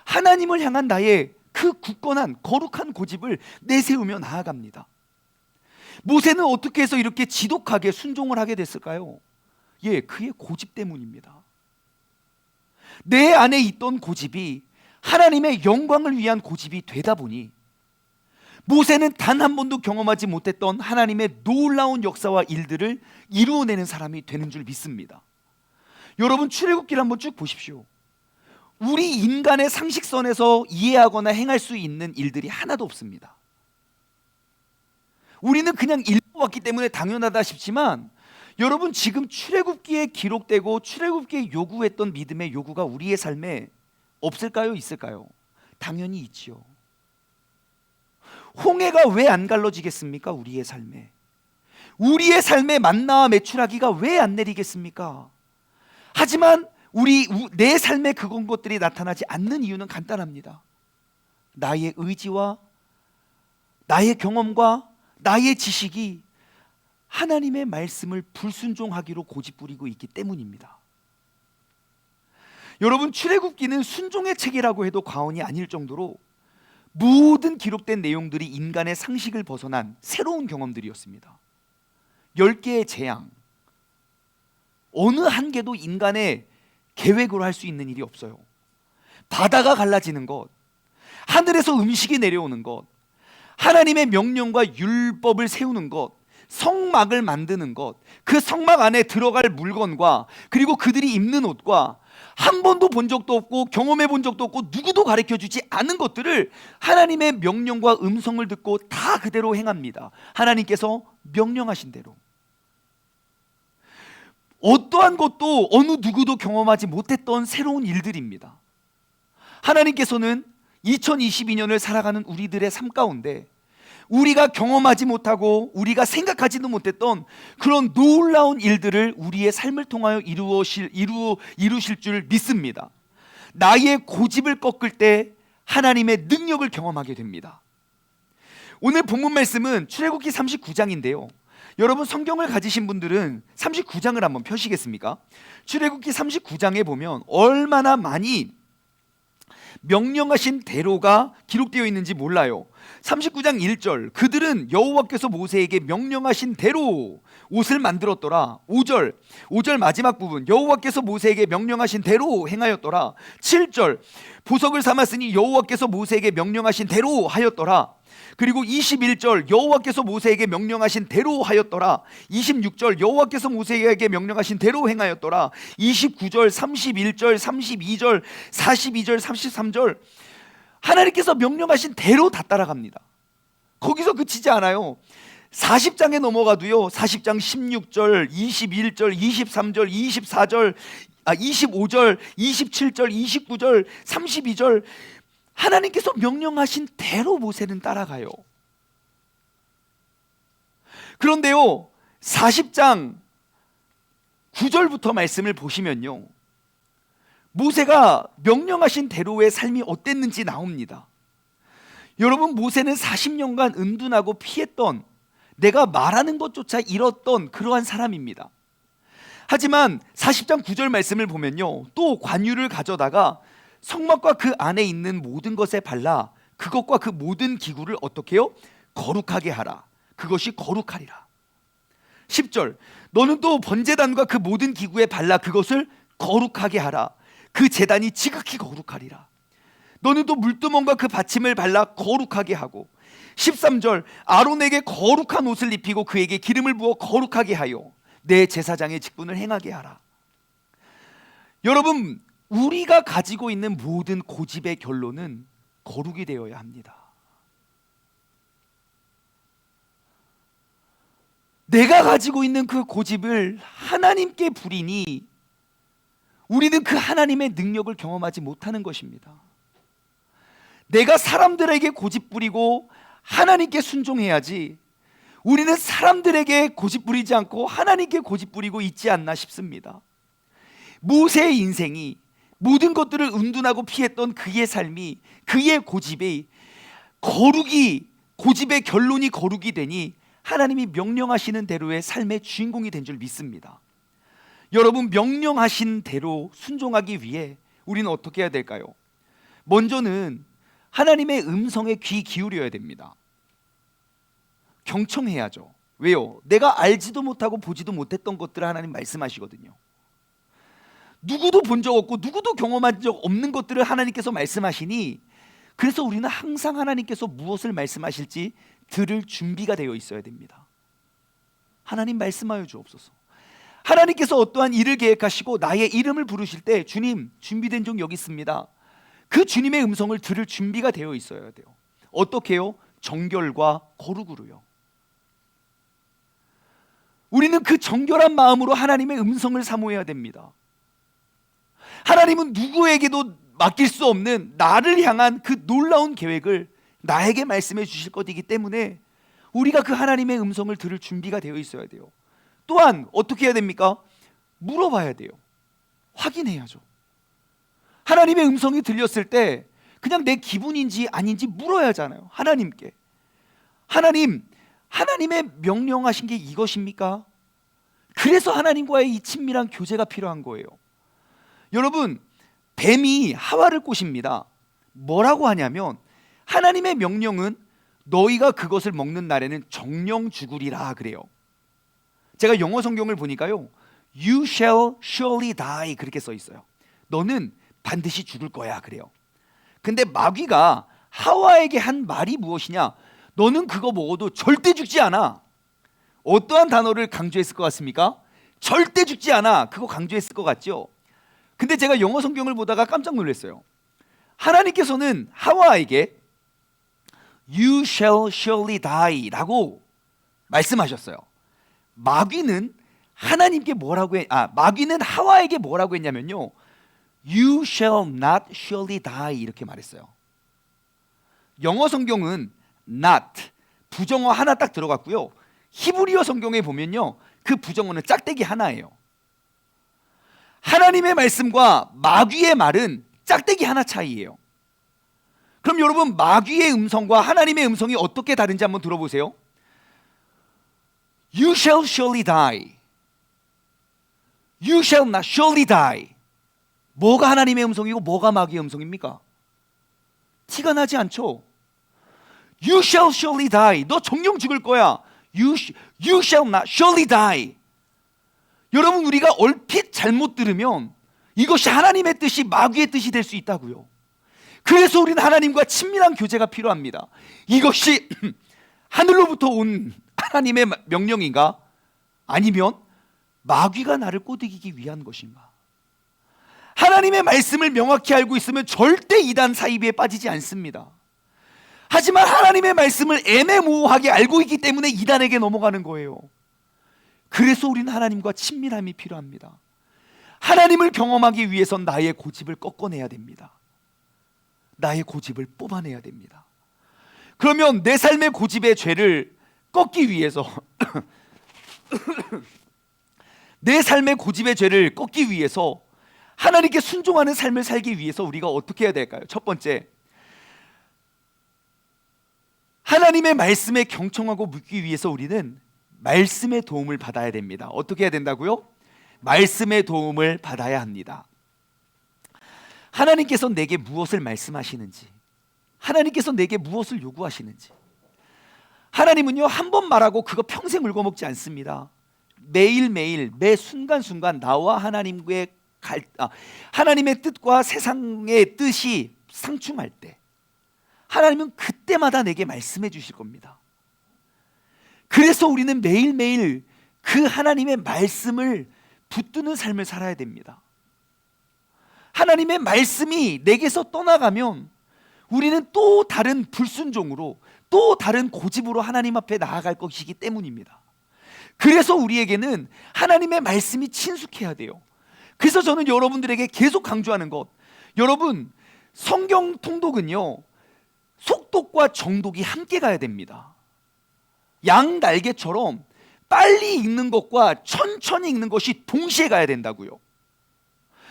하나님을 향한 나의 그 굳건한 거룩한 고집을 내세우며 나아갑니다. 모세는 어떻게 해서 이렇게 지독하게 순종을 하게 됐을까요? 예, 그의 고집 때문입니다. 내 안에 있던 고집이 하나님의 영광을 위한 고집이 되다 보니 모세는 단 한 번도 경험하지 못했던 하나님의 놀라운 역사와 일들을 이루어내는 사람이 되는 줄 믿습니다. 여러분, 출애굽기를 한번 쭉 보십시오. 우리 인간의 상식선에서 이해하거나 행할 수 있는 일들이 하나도 없습니다. 우리는 그냥 읽어왔기 때문에 당연하다 싶지만, 여러분, 지금 출애굽기에 기록되고 출애굽기에 요구했던 믿음의 요구가 우리의 삶에 없을까요? 있을까요? 당연히 있지요. 홍해가 왜 안 갈라지겠습니까? 우리의 삶에. 우리의 삶에 만나와 메추라기가 왜 안 내리겠습니까? 하지만 내 삶에 그런 것들이 나타나지 않는 이유는 간단합니다. 나의 의지와 나의 경험과 나의 지식이 하나님의 말씀을 불순종하기로 고집부리고 있기 때문입니다. 여러분, 출애굽기는 순종의 책이라고 해도 과언이 아닐 정도로 모든 기록된 내용들이 인간의 상식을 벗어난 새로운 경험들이었습니다. 10개의 재앙, 어느 한 개도 인간의 계획으로 할 수 있는 일이 없어요. 바다가 갈라지는 것, 하늘에서 음식이 내려오는 것, 하나님의 명령과 율법을 세우는 것, 성막을 만드는 것, 그 성막 안에 들어갈 물건과 그리고 그들이 입는 옷과 한 번도 본 적도 없고 경험해 본 적도 없고 누구도 가르쳐 주지 않은 것들을 하나님의 명령과 음성을 듣고 다 그대로 행합니다. 하나님께서 명령하신 대로. 어떠한 것도 어느 누구도 경험하지 못했던 새로운 일들입니다. 하나님께서는 2022년을 살아가는 우리들의 삶 가운데 우리가 경험하지 못하고 우리가 생각하지도 못했던 그런 놀라운 일들을 우리의 삶을 통하여 이루실 줄 믿습니다. 나의 고집을 꺾을 때 하나님의 능력을 경험하게 됩니다. 오늘 본문 말씀은 출애굽기 39장인데요. 여러분 성경을 가지신 분들은 39장을 한번 펴시겠습니까? 출애굽기 39장에 보면 얼마나 많이 명령하신 대로가 기록되어 있는지 몰라요. 39장 1절, 그들은 여호와께서 모세에게 명령하신 대로 옷을 만들었더라. 5절 마지막 부분, 여호와께서 모세에게 명령하신 대로 행하였더라. 7절, 보석을 삼았으니 여호와께서 모세에게 명령하신 대로 하였더라. 그리고 21절, 여호와께서 모세에게 명령하신 대로 하였더라. 26절, 여호와께서 모세에게 명령하신 대로 행하였더라. 29절, 31절, 32절, 42절, 33절, 하나님께서 명령하신 대로 다 따라갑니다. 거기서 그치지 않아요. 40장에 넘어가도요, 40장 16절, 21절, 23절, 24절, 25절, 27절, 29절, 32절, 하나님께서 명령하신 대로 모세는 따라가요. 그런데요, 40장 9절부터 말씀을 보시면요, 모세가 명령하신 대로의 삶이 어땠는지 나옵니다. 여러분, 모세는 40년간 은둔하고 피했던, 내가 말하는 것조차 잃었던 그러한 사람입니다. 하지만 40장 9절 말씀을 보면요, 또 관유를 가져다가 성막과 그 안에 있는 모든 것에 발라 그것과 그 모든 기구를 어떻게 해요? 거룩하게 하라. 그것이 거룩하리라. 10절, 너는 또 번제단과 그 모든 기구에 발라 그것을 거룩하게 하라. 그 제단이 지극히 거룩하리라. 너는 또 물두멍과 그 받침을 발라 거룩하게 하고. 13절, 아론에게 거룩한 옷을 입히고 그에게 기름을 부어 거룩하게 하여 내 제사장의 직분을 행하게 하라. 여러분, 우리가 가지고 있는 모든 고집의 결론은 거룩이 되어야 합니다. 내가 가지고 있는 그 고집을 하나님께 부리니 우리는 그 하나님의 능력을 경험하지 못하는 것입니다. 내가 사람들에게 고집 부리고 하나님께 순종해야지, 우리는 사람들에게 고집 부리지 않고 하나님께 고집 부리고 있지 않나 싶습니다. 모세의 인생이, 모든 것들을 은둔하고 피했던 그의 삶이, 그의 고집이 고집의 결론이 거룩이 되니 하나님이 명령하시는 대로의 삶의 주인공이 된 줄 믿습니다. 여러분, 명령하신 대로 순종하기 위해 우리는 어떻게 해야 될까요? 먼저는 하나님의 음성에 귀 기울여야 됩니다. 경청해야죠. 왜요? 내가 알지도 못하고 보지도 못했던 것들을 하나님 말씀하시거든요. 누구도 본 적 없고 누구도 경험한 적 없는 것들을 하나님께서 말씀하시니, 그래서 우리는 항상 하나님께서 무엇을 말씀하실지 들을 준비가 되어 있어야 됩니다. 하나님 말씀하여 주옵소서. 하나님께서 어떠한 일을 계획하시고 나의 이름을 부르실 때, 주님 준비된 종 여기 있습니다, 그 주님의 음성을 들을 준비가 되어 있어야 돼요. 어떻게 해요? 정결과 거룩으로요. 우리는 그 정결한 마음으로 하나님의 음성을 사모해야 됩니다. 하나님은 누구에게도 맡길 수 없는 나를 향한 그 놀라운 계획을 나에게 말씀해 주실 것이기 때문에 우리가 그 하나님의 음성을 들을 준비가 되어 있어야 돼요. 또한 어떻게 해야 됩니까? 물어봐야 돼요. 확인해야죠. 하나님의 음성이 들렸을 때 그냥 내 기분인지 아닌지 물어야 하잖아요. 하나님께. 하나님, 하나님의 명령하신 게 이것입니까? 그래서 하나님과의 이 친밀한 교제가 필요한 거예요. 여러분, 뱀이 하와를 꼬십니다. 뭐라고 하냐면, 하나님의 명령은 너희가 그것을 먹는 날에는 정령 죽으리라 그래요. 제가 영어 성경을 보니까요, You shall surely die 그렇게 써 있어요. 너는 반드시 죽을 거야 그래요. 근데 마귀가 하와에게 한 말이 무엇이냐? 너는 그거 먹어도 절대 죽지 않아. 어떠한 단어를 강조했을 것 같습니까? 절대 죽지 않아. 그거 강조했을 것 같죠? 근데 제가 영어 성경을 보다가 깜짝 놀랐어요. 하나님께서는 하와에게 You shall surely die 라고 말씀하셨어요. 마귀는 하나님께 마귀는 하와에게 뭐라고 했냐면요, You shall not surely die 이렇게 말했어요. 영어 성경은 not 부정어 하나 딱 들어갔고요, 히브리어 성경에 보면요, 그 부정어는 짝대기 하나예요. 하나님의 말씀과 마귀의 말은 짝대기 하나 차이예요. 그럼 여러분, 마귀의 음성과 하나님의 음성이 어떻게 다른지 한번 들어보세요. You shall surely die. You shall not surely die. 뭐가 하나님의 음성이고 뭐가 마귀의 음성입니까? 티가 나지 않죠? You shall surely die. 너 정령 죽을 거야. You shall not surely die. 여러분, 우리가 얼핏 잘못 들으면 이것이 하나님의 뜻이 마귀의 뜻이 될 수 있다고요. 그래서 우리는 하나님과 친밀한 교제가 필요합니다. 이것이 하늘로부터 온 하나님의 명령인가? 아니면 마귀가 나를 꼬드기기 위한 것인가? 하나님의 말씀을 명확히 알고 있으면 절대 이단 사이비에 빠지지 않습니다. 하지만 하나님의 말씀을 애매모호하게 알고 있기 때문에 이단에게 넘어가는 거예요. 그래서 우리는 하나님과 친밀함이 필요합니다. 하나님을 경험하기 위해선 나의 고집을 꺾어내야 됩니다. 나의 고집을 뽑아내야 됩니다. 그러면 내 삶의 고집의 죄를 꺾기 위해서 내 삶의 고집의 죄를 꺾기 위해서 하나님께 순종하는 삶을 살기 위해서 우리가 어떻게 해야 될까요? 첫 번째, 하나님의 말씀에 경청하고 묻기 위해서 우리는 말씀의 도움을 받아야 됩니다. 어떻게 해야 된다고요? 말씀의 도움을 받아야 합니다. 하나님께서 내게 무엇을 말씀하시는지, 하나님께서 내게 무엇을 요구하시는지. 하나님은요, 한 번 말하고 그거 평생 울고먹지 않습니다. 매일매일 매 순간순간 나와 하나님의 뜻과 세상의 뜻이 상충할 때 하나님은 그때마다 내게 말씀해 주실 겁니다. 그래서 우리는 매일매일 그 하나님의 말씀을 붙드는 삶을 살아야 됩니다. 하나님의 말씀이 내게서 떠나가면 우리는 또 다른 불순종으로, 또 다른 고집으로 하나님 앞에 나아갈 것이기 때문입니다. 그래서 우리에게는 하나님의 말씀이 친숙해야 돼요. 그래서 저는 여러분들에게 계속 강조하는 것, 여러분, 성경 통독은요, 속독과 정독이 함께 가야 됩니다. 양 날개처럼 빨리 읽는 것과 천천히 읽는 것이 동시에 가야 된다고요.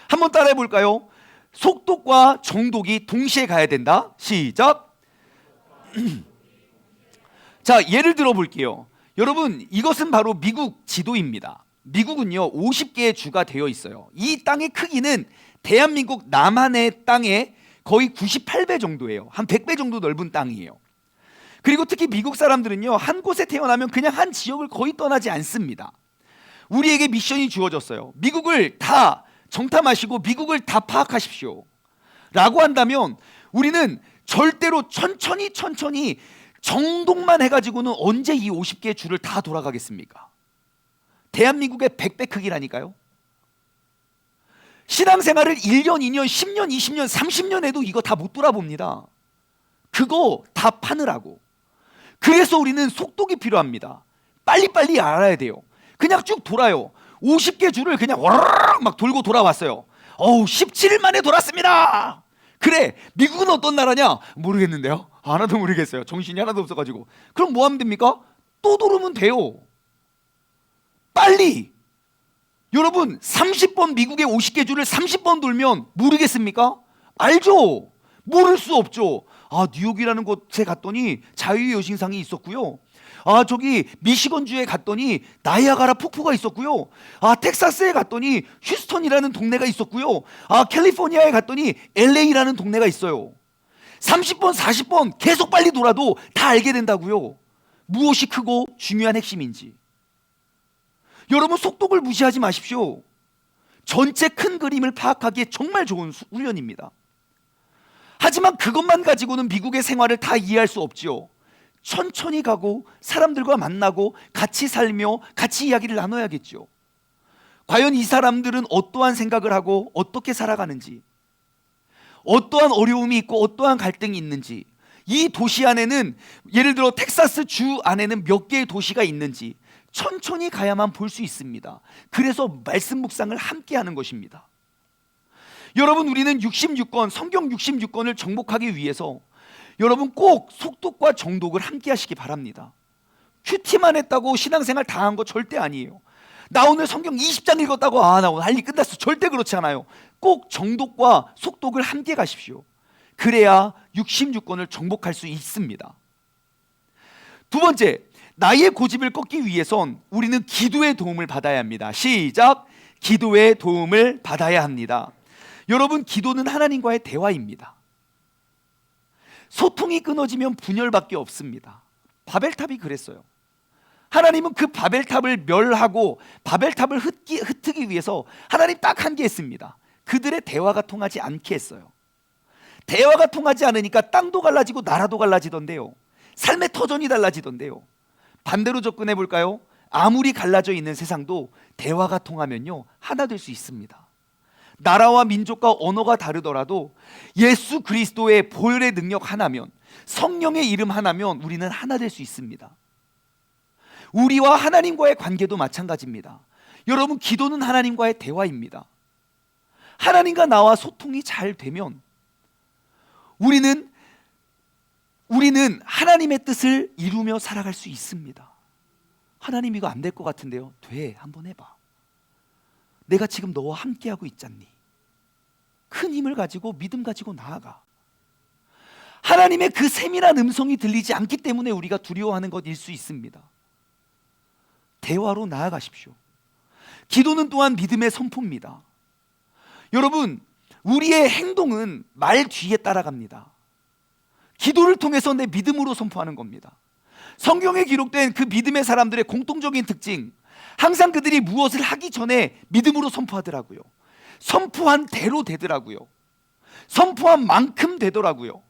한번 따라해 볼까요? 속독과 정독이 동시에 가야 된다. 시작. 자, 예를 들어 볼게요. 여러분, 이것은 바로 미국 지도입니다. 미국은요, 50개의 주가 되어 있어요. 이 땅의 크기는 대한민국 남한의 땅의 거의 98배 정도예요. 한 100배 정도 넓은 땅이에요. 그리고 특히 미국 사람들은요, 한 곳에 태어나면 그냥 한 지역을 거의 떠나지 않습니다. 우리에게 미션이 주어졌어요. 미국을 다 정탐하시고 미국을 다 파악하십시오 라고 한다면 우리는 절대로 천천히 정독만 해가지고는 언제 이 50개의 주를 다 돌아가겠습니까? 대한민국의 100배 크기라니까요. 신앙생활을 1년, 2년, 10년, 20년, 30년 해도 이거 다 못 돌아봅니다. 그거 다 파느라고. 그래서 우리는 속독이 필요합니다. 빨리빨리 알아야 돼요. 그냥 쭉 돌아요. 50개 주를 그냥 와르르 막 돌고 돌아왔어요. 17일 만에 돌았습니다. 그래, 미국은 어떤 나라냐? 모르겠는데요. 하나도 모르겠어요. 정신이 하나도 없어가지고. 그럼 뭐 하면 됩니까? 또 돌으면 돼요. 빨리. 여러분, 30번 미국의 50개 주를 30번 돌면 모르겠습니까? 알죠. 모를 수 없죠. 뉴욕이라는 곳에 갔더니 자유의 여신상이 있었고요. 저기 미시건주에 갔더니 나이아가라 폭포가 있었고요. 텍사스에 갔더니 휴스턴이라는 동네가 있었고요. 캘리포니아에 갔더니 LA라는 동네가 있어요. 30번, 40번 계속 빨리 돌아도 다 알게 된다고요. 무엇이 크고 중요한 핵심인지. 여러분, 속독을 무시하지 마십시오. 전체 큰 그림을 파악하기에 정말 좋은 훈련입니다. 하지만 그것만 가지고는 미국의 생활을 다 이해할 수 없지요. 천천히 가고 사람들과 만나고 같이 살며 같이 이야기를 나눠야겠죠. 과연 이 사람들은 어떠한 생각을 하고 어떻게 살아가는지, 어떠한 어려움이 있고 어떠한 갈등이 있는지, 이 도시 안에는 예를 들어 텍사스 주 안에는 몇 개의 도시가 있는지 천천히 가야만 볼 수 있습니다. 그래서 말씀 묵상을 함께 하는 것입니다. 여러분, 우리는 66권, 성경 66권을 정복하기 위해서 여러분 꼭 속독과 정독을 함께 하시기 바랍니다. 큐티만 했다고 신앙생활 다 한 거 절대 아니에요. 나 오늘 성경 20장 읽었다고 나 오늘 할 일 끝났어. 절대 그렇지 않아요. 꼭 정독과 속독을 함께 가십시오. 그래야 66권을 정복할 수 있습니다. 두 번째, 나의 고집을 꺾기 위해선 우리는 기도의 도움을 받아야 합니다. 시작! 기도의 도움을 받아야 합니다. 여러분, 기도는 하나님과의 대화입니다. 소통이 끊어지면 분열밖에 없습니다. 바벨탑이 그랬어요. 하나님은 그 바벨탑을 멸하고 바벨탑을 흩트기 위해서 하나님 딱 한 게 했습니다. 그들의 대화가 통하지 않게 했어요. 대화가 통하지 않으니까 땅도 갈라지고 나라도 갈라지던데요. 삶의 터전이 달라지던데요. 반대로 접근해 볼까요? 아무리 갈라져 있는 세상도 대화가 통하면요, 하나 될 수 있습니다. 나라와 민족과 언어가 다르더라도 예수 그리스도의 보혈의 능력 하나면, 성령의 이름 하나면 우리는 하나 될 수 있습니다. 우리와 하나님과의 관계도 마찬가지입니다. 여러분, 기도는 하나님과의 대화입니다. 하나님과 나와 소통이 잘 되면 우리는 하나님의 뜻을 이루며 살아갈 수 있습니다. 하나님, 이거 안 될 것 같은데요. 돼, 한번 해봐. 내가 지금 너와 함께하고 있잖니. 큰 힘을 가지고 믿음 가지고 나아가. 하나님의 그 세밀한 음성이 들리지 않기 때문에 우리가 두려워하는 것일 수 있습니다. 대화로 나아가십시오. 기도는 또한 믿음의 선포입니다. 여러분, 우리의 행동은 말 뒤에 따라갑니다. 기도를 통해서 내 믿음으로 선포하는 겁니다. 성경에 기록된 그 믿음의 사람들의 공통적인 특징, 항상 그들이 무엇을 하기 전에 믿음으로 선포하더라고요. 선포한 대로 되더라고요. 선포한 만큼 되더라고요.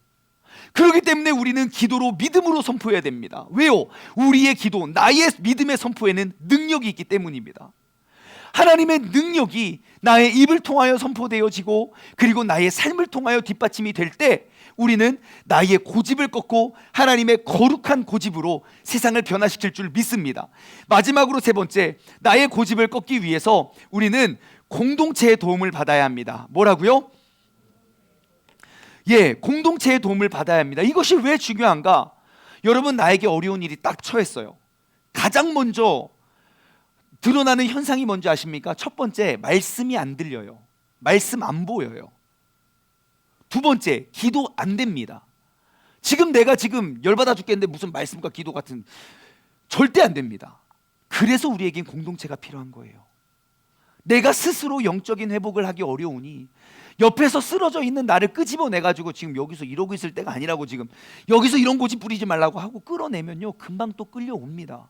그렇기 때문에 우리는 기도로 믿음으로 선포해야 됩니다. 왜요? 우리의 기도, 나의 믿음의 선포에는 능력이 있기 때문입니다. 하나님의 능력이 나의 입을 통하여 선포되어지고 그리고 나의 삶을 통하여 뒷받침이 될 때 우리는 나의 고집을 꺾고 하나님의 거룩한 고집으로 세상을 변화시킬 줄 믿습니다. 마지막으로 세 번째, 나의 고집을 꺾기 위해서 우리는 공동체의 도움을 받아야 합니다. 뭐라고요? 공동체의 도움을 받아야 합니다. 이것이 왜 중요한가? 여러분, 나에게 어려운 일이 딱 처했어요. 가장 먼저 드러나는 현상이 뭔지 아십니까? 첫 번째, 말씀이 안 들려요. 말씀 안 보여요. 두 번째, 기도 안 됩니다. 내가 열받아 죽겠는데 무슨 말씀과 기도 같은, 절대 안 됩니다. 그래서 우리에겐 공동체가 필요한 거예요. 내가 스스로 영적인 회복을 하기 어려우니 옆에서 쓰러져 있는 나를 끄집어내가지고 지금 여기서 이러고 있을 때가 아니라고, 지금 여기서 이런 고집 부리지 말라고 하고 끌어내면요, 금방 또 끌려옵니다.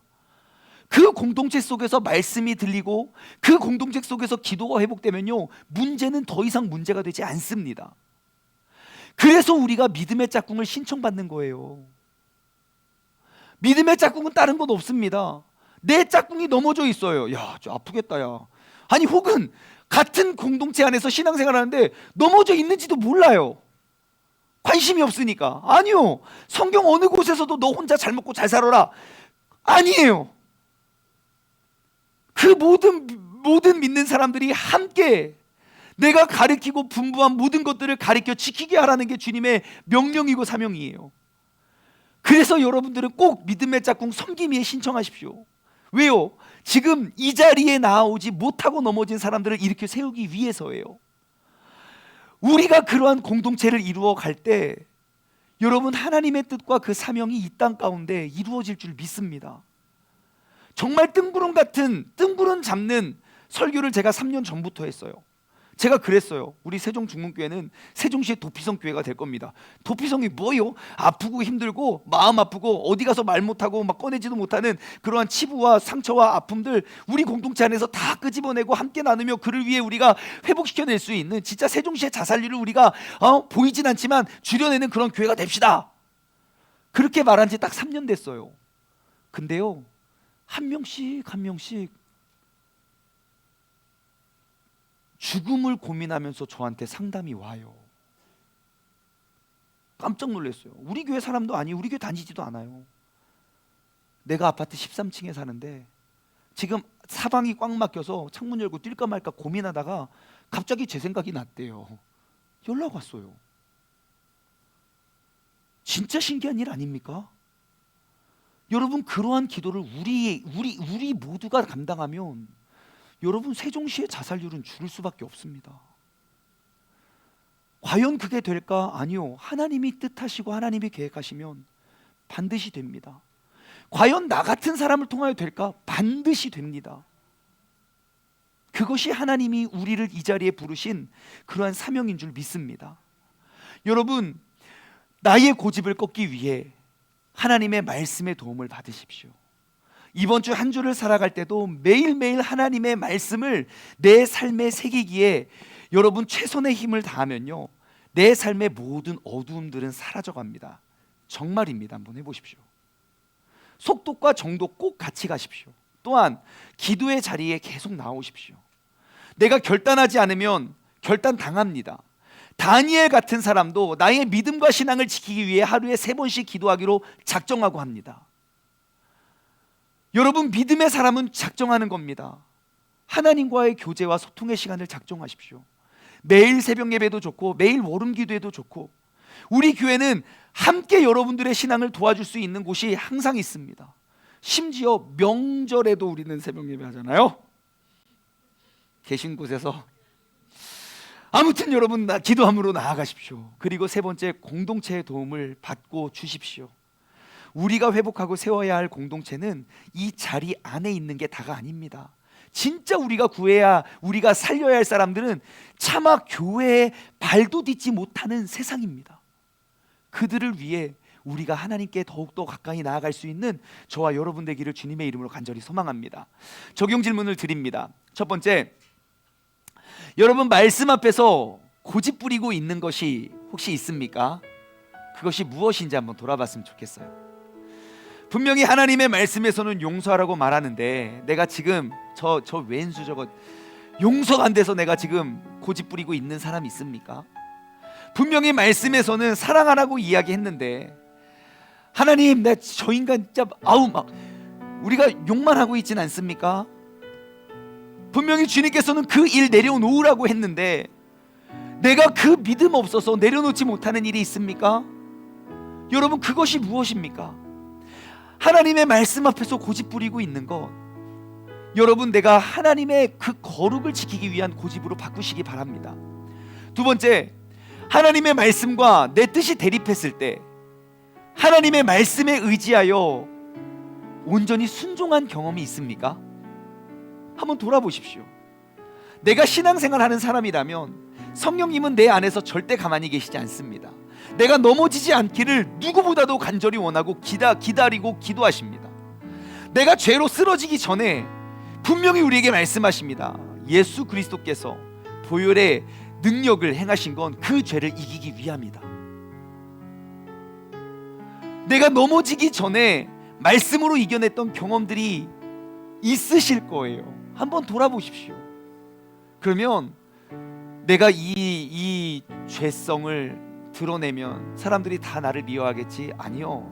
그 공동체 속에서 말씀이 들리고 그 공동체 속에서 기도가 회복되면요, 문제는 더 이상 문제가 되지 않습니다. 그래서 우리가 믿음의 짝꿍을 신청받는 거예요. 믿음의 짝꿍은 다른 건 없습니다. 내 짝꿍이 넘어져 있어요. 야, 저 아프겠다, 야. 아니, 혹은 같은 공동체 안에서 신앙생활 하는데 넘어져 있는지도 몰라요. 관심이 없으니까. 아니요, 성경 어느 곳에서도 너 혼자 잘 먹고 잘 살아라, 아니에요. 그 모든 믿는 사람들이 함께 내가 가르치고 분부한 모든 것들을 가르쳐 지키게 하라는 게 주님의 명령이고 사명이에요. 그래서 여러분들은 꼭 믿음의 짝꿍 섬김위에 신청하십시오. 왜요? 지금 이 자리에 나오지 못하고 넘어진 사람들을 일으켜 세우기 위해서예요. 우리가 그러한 공동체를 이루어 갈 때 여러분, 하나님의 뜻과 그 사명이 이 땅 가운데 이루어질 줄 믿습니다. 정말 뜬구름 잡는 설교를 제가 3년 전부터 했어요. 제가 그랬어요. 우리 세종 중문교회는 세종시의 도피성 교회가 될 겁니다. 도피성이 뭐요? 아프고 힘들고 마음 아프고 어디 가서 말 못하고 막 꺼내지도 못하는 그러한 치부와 상처와 아픔들 우리 공동체 안에서 다 끄집어내고 함께 나누며 그를 위해 우리가 회복시켜낼 수 있는 진짜 세종시의 자살률을 우리가 보이진 않지만 줄여내는 그런 교회가 됩시다. 그렇게 말한 지 딱 3년 됐어요. 근데요, 한 명씩 죽음을 고민하면서 저한테 상담이 와요. 깜짝 놀랐어요. 우리 교회 사람도 아니고 우리 교회 다니지도 않아요. 내가 아파트 13층에 사는데 지금 사방이 꽉 막혀서 창문 열고 뛸까 말까 고민하다가 갑자기 제 생각이 났대요. 연락 왔어요. 진짜 신기한 일 아닙니까? 여러분, 그러한 기도를 우리 모두가 감당하면 여러분, 세종시의 자살률은 줄을 수밖에 없습니다. 과연 그게 될까? 아니요. 하나님이 뜻하시고 하나님이 계획하시면 반드시 됩니다. 과연 나 같은 사람을 통하여 될까? 반드시 됩니다. 그것이 하나님이 우리를 이 자리에 부르신 그러한 사명인 줄 믿습니다. 여러분, 나의 고집을 꺾기 위해 하나님의 말씀의 도움을 받으십시오. 이번 주 한 주를 살아갈 때도 매일매일 하나님의 말씀을 내 삶에 새기기에 여러분 최선의 힘을 다하면요, 내 삶의 모든 어두움들은 사라져갑니다. 정말입니다. 한번 해보십시오. 속독과 정독 꼭 같이 가십시오. 또한 기도의 자리에 계속 나오십시오. 내가 결단하지 않으면 결단당합니다. 다니엘 같은 사람도 나의 믿음과 신앙을 지키기 위해 하루에 3번씩 기도하기로 작정하고 합니다. 여러분, 믿음의 사람은 작정하는 겁니다. 하나님과의 교제와 소통의 시간을 작정하십시오. 매일 새벽 예배도 좋고 매일 월음 기도에도 좋고, 우리 교회는 함께 여러분들의 신앙을 도와줄 수 있는 곳이 항상 있습니다. 심지어 명절에도 우리는 새벽 예배 하잖아요. 계신 곳에서 아무튼 여러분 기도함으로 나아가십시오. 그리고 3번째, 공동체의 도움을 받고 주십시오. 우리가 회복하고 세워야 할 공동체는 이 자리 안에 있는 게 다가 아닙니다. 진짜 우리가 구해야, 우리가 살려야 할 사람들은 차마 교회에 발도 딛지 못하는 세상입니다. 그들을 위해 우리가 하나님께 더욱더 가까이 나아갈 수 있는 저와 여러분 되기를 주님의 이름으로 간절히 소망합니다. 적용 질문을 드립니다. 첫 번째, 여러분 말씀 앞에서 고집 부리고 있는 것이 혹시 있습니까? 그것이 무엇인지 한번 돌아봤으면 좋겠어요. 분명히 하나님의 말씀에서는 용서하라고 말하는데 내가 지금 저 왼수 저거 용서가 안 돼서 내가 지금 고집 부리고 있는 사람 있습니까? 분명히 말씀에서는 사랑하라고 이야기했는데 하나님, 내 저 인간 진짜 막 우리가 욕만 하고 있진 않습니까? 분명히 주님께서는 그 일 내려놓으라고 했는데 내가 그 믿음 없어서 내려놓지 못하는 일이 있습니까? 여러분, 그것이 무엇입니까? 하나님의 말씀 앞에서 고집 부리고 있는 것, 여러분 내가 하나님의 그 거룩을 지키기 위한 고집으로 바꾸시기 바랍니다. 두 번째, 하나님의 말씀과 내 뜻이 대립했을 때 하나님의 말씀에 의지하여 온전히 순종한 경험이 있습니까? 한번 돌아보십시오. 내가 신앙생활하는 사람이라면 성령님은 내 안에서 절대 가만히 계시지 않습니다. 내가 넘어지지 않기를 누구보다도 간절히 원하고 기다리고 기도하십니다. 내가 죄로 쓰러지기 전에 분명히 우리에게 말씀하십니다. 예수 그리스도께서 보혈의 능력을 행하신 건 그 죄를 이기기 위함이다. 내가 넘어지기 전에 말씀으로 이겨냈던 경험들이 있으실 거예요. 한번 돌아보십시오. 그러면 내가 이 죄성을 드러내면 사람들이 다 나를 미워하겠지? 아니요.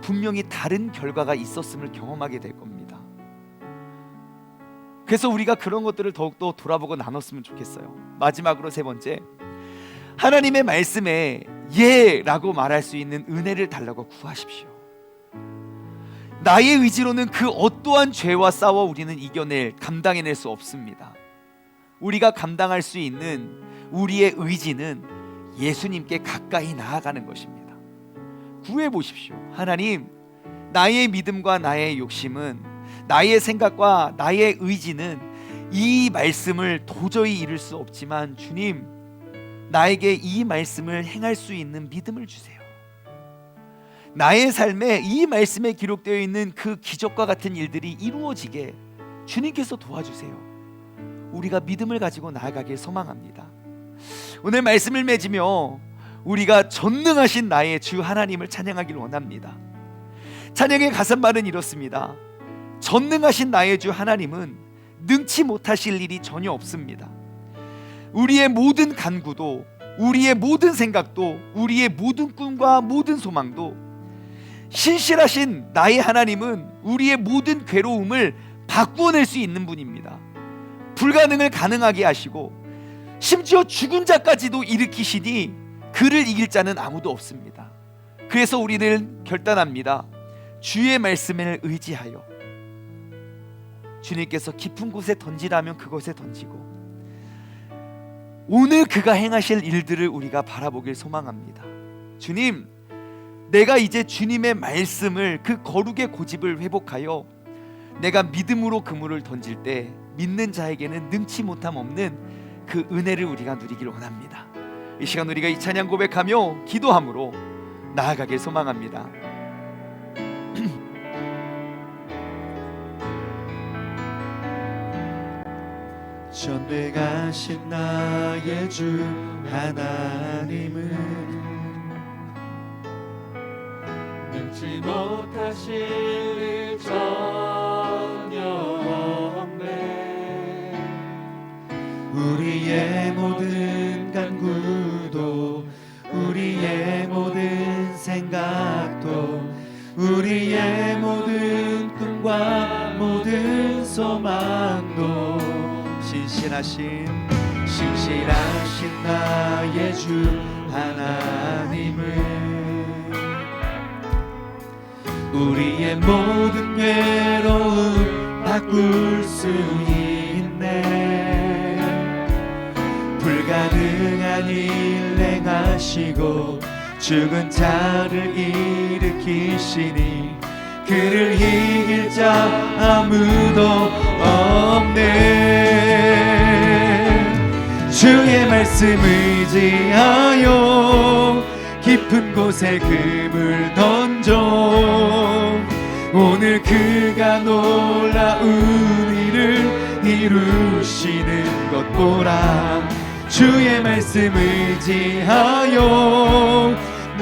분명히 다른 결과가 있었음을 경험하게 될 겁니다. 그래서 우리가 그런 것들을 더욱더 돌아보고 나눴으면 좋겠어요. 마지막으로 3번째, 하나님의 말씀에 예라고 말할 수 있는 은혜를 달라고 구하십시오. 나의 의지로는 그 어떠한 죄와 싸워 우리는 감당해낼 수 없습니다. 우리가 감당할 수 있는 우리의 의지는 예수님께 가까이 나아가는 것입니다. 구해보십시오. 하나님, 나의 믿음과 나의 욕심은, 나의 생각과 나의 의지는 이 말씀을 도저히 이룰 수 없지만 주님, 나에게 이 말씀을 행할 수 있는 믿음을 주세요. 나의 삶에 이 말씀에 기록되어 있는 그 기적과 같은 일들이 이루어지게 주님께서 도와주세요. 우리가 믿음을 가지고 나아가길 소망합니다. 오늘 말씀을 맺으며 우리가 전능하신 나의 주 하나님을 찬양하길 원합니다. 찬양의 가사말은 이렇습니다. 전능하신 나의 주 하나님은 능치 못하실 일이 전혀 없습니다. 우리의 모든 간구도, 우리의 모든 생각도, 우리의 모든 꿈과 모든 소망도 신실하신 나의 하나님은 우리의 모든 괴로움을 바꾸어낼 수 있는 분입니다. 불가능을 가능하게 하시고 심지어 죽은 자까지도 일으키시니 그를 이길 자는 아무도 없습니다. 그래서 우리는 결단합니다. 주의 말씀을 의지하여 주님께서 깊은 곳에 던지라면 그곳에 던지고 오늘 그가 행하실 일들을 우리가 바라보길 소망합니다. 주님, 내가 이제 주님의 말씀을, 그 거룩의 고집을 회복하여 내가 믿음으로 그물을 던질 때 믿는 자에게는 능치 못함 없는 그 은혜를 우리가 누리길 원합니다. 이 시간 우리가 이 찬양 고백하며 기도함으로 나아가길 소망합니다. 전능하신 나의 주 하나님은 능치 못하실 일 전혀 없네. 우리의 모든 간구도, 우리의 모든 생각도, 우리의 모든 꿈과 모든 소망도 신실하신 나의 주 하나님은 우리의 모든 괴로움 바꿀 수 있네. 불가능한 일 행하시고 죽은 자를 일으키시니 그를 이길 자 아무도 없네. 주의 말씀 의지하여 깊은 곳에 금을 던져 오늘 그가 놀라운 일을 이루시는 것 보라. 주의 말씀 의지하여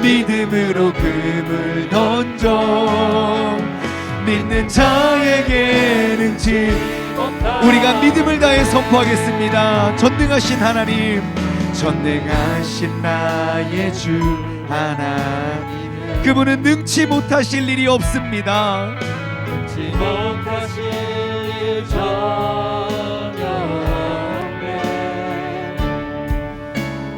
믿음으로 금을 던져 믿는 자에게는 우리가 믿음을 다해 선포하겠습니다. 전능하신 하나님, 전능하신 나의 주 하나님, 그분은 능치 못하실 일이 없습니다. 능치 못하실 일 전혀 없네.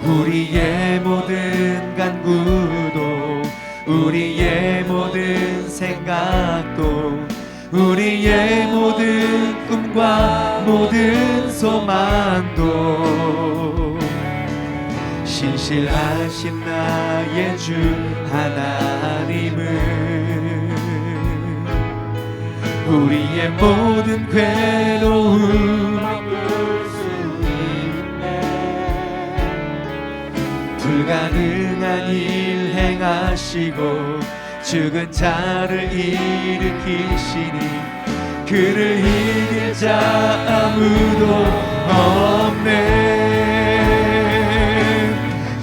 우리의 모든 간구도, 우리의 모든 생각도, 우리의 모든 꿈과 모든 소망도 신실하신 나의 주 하나님은 우리의 모든 괴로움 바꿀 수 있네. 불가능한 일 행하시고 죽은 자를 일으키시니 그를 이길 자 아무도 없네.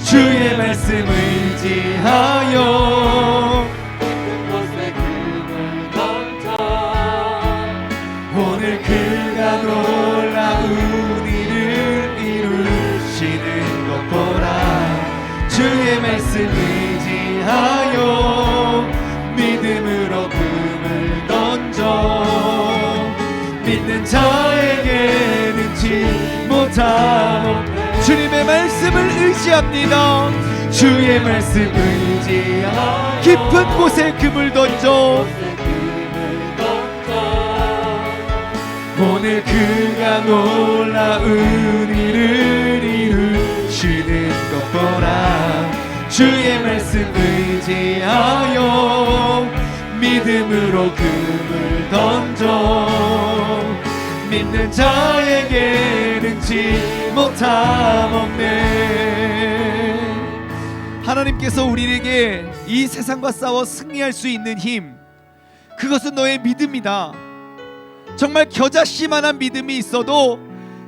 주의 말씀 의지하여 깊은 곳에 금을 던져 오늘 그가 놀라운 일을 이루시는 것 보라. 주의 말씀 의지하여 믿음으로 금을 던져 믿는 자에게 능치 못함. 주님의 말씀을 의지합니다. 주의 말씀 의지하여 깊은 곳에 금을 던져 오늘 그가 놀라운 일을 이루시는 것 보라. 주의 말씀 의지하여 믿음으로 금을 던져 믿는 자에게 능치 못함 없네. 하나님께서 우리에게 이 세상과 싸워 승리할 수 있는 힘, 그것은 너의 믿음이다. 정말 겨자씨만한 믿음이 있어도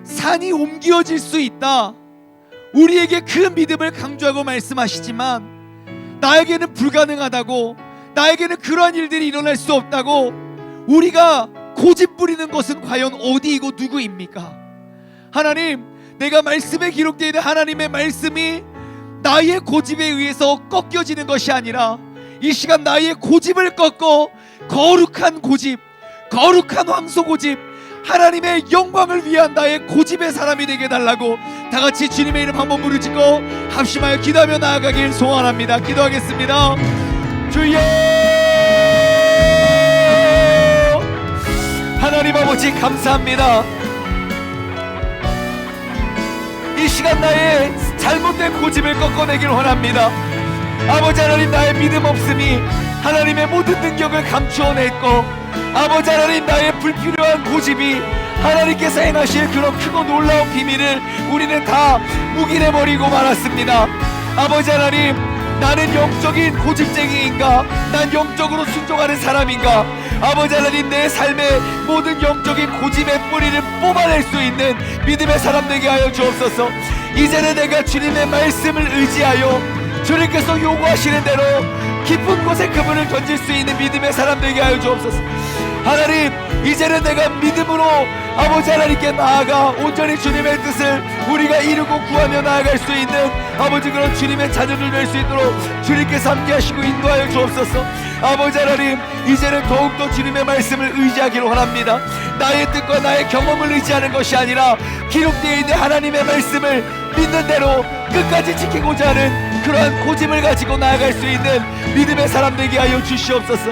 산이 옮겨질 수 있다. 우리에게 그 믿음을 강조하고 말씀하시지만 나에게는 불가능하다고, 나에게는 그러한 일들이 일어날 수 없다고 우리가 고집 부리는 것은 과연 어디이고 누구입니까? 하나님, 내가 말씀에 기록되어 있는 하나님의 말씀이 나의 고집에 의해서 꺾여지는 것이 아니라 이 시간 나의 고집을 꺾어 거룩한 고집, 거룩한 황소 고집, 하나님의 영광을 위한 나의 고집의 사람이 되게 달라고 다 같이 주님의 이름 한번 부르짖고 합심하여 기도하며 나아가길 소원합니다. 기도하겠습니다. 주여, 하나님 아버지 감사합니다. 이 시간 나의 잘못된 고집을 꺾어내길 원합니다. 아버지 하나님, 나의 믿음 없음이 하나님의 모든 능력을 감추어냈고, 아버지 하나님, 나의 불필요한 고집이 하나님께서 행하실 그런 크고 놀라운 비밀을 우리는 다 묵인해버리고 말았습니다. 아버지 하나님, 나는 영적인 고집쟁이인가? 난 영적으로 순종하는 사람인가? 아버지 하나님, 내 삶의 모든 영적인 고집의 뿌리를 뽑아낼 수 있는 믿음의 사람 되게 하여 주옵소서. 이제는 내가 주님의 말씀을 의지하여 주님께서 요구하시는 대로 깊은 곳에 그분을 던질 수 있는 믿음의 사람 되게 하여 주옵소서. 하나님, 이제는 내가 믿음으로 아버지 하나님께 나아가 온전히 주님의 뜻을 우리가 이루고 구하며 나아갈 수 있는 아버지 그런 주님의 자녀들 될 수 있도록 주님께서 함께 하시고 인도하여 주옵소서. 아버지 하나님, 이제는 더욱더 주님의 말씀을 의지하기로 원합니다. 나의 뜻과 나의 경험을 의지하는 것이 아니라 기록되어 있는 하나님의 말씀을 믿는 대로 끝까지 지키고자 하는 그러한 고집을 가지고 나아갈 수 있는 믿음의 사람 되게 하여 주시옵소서.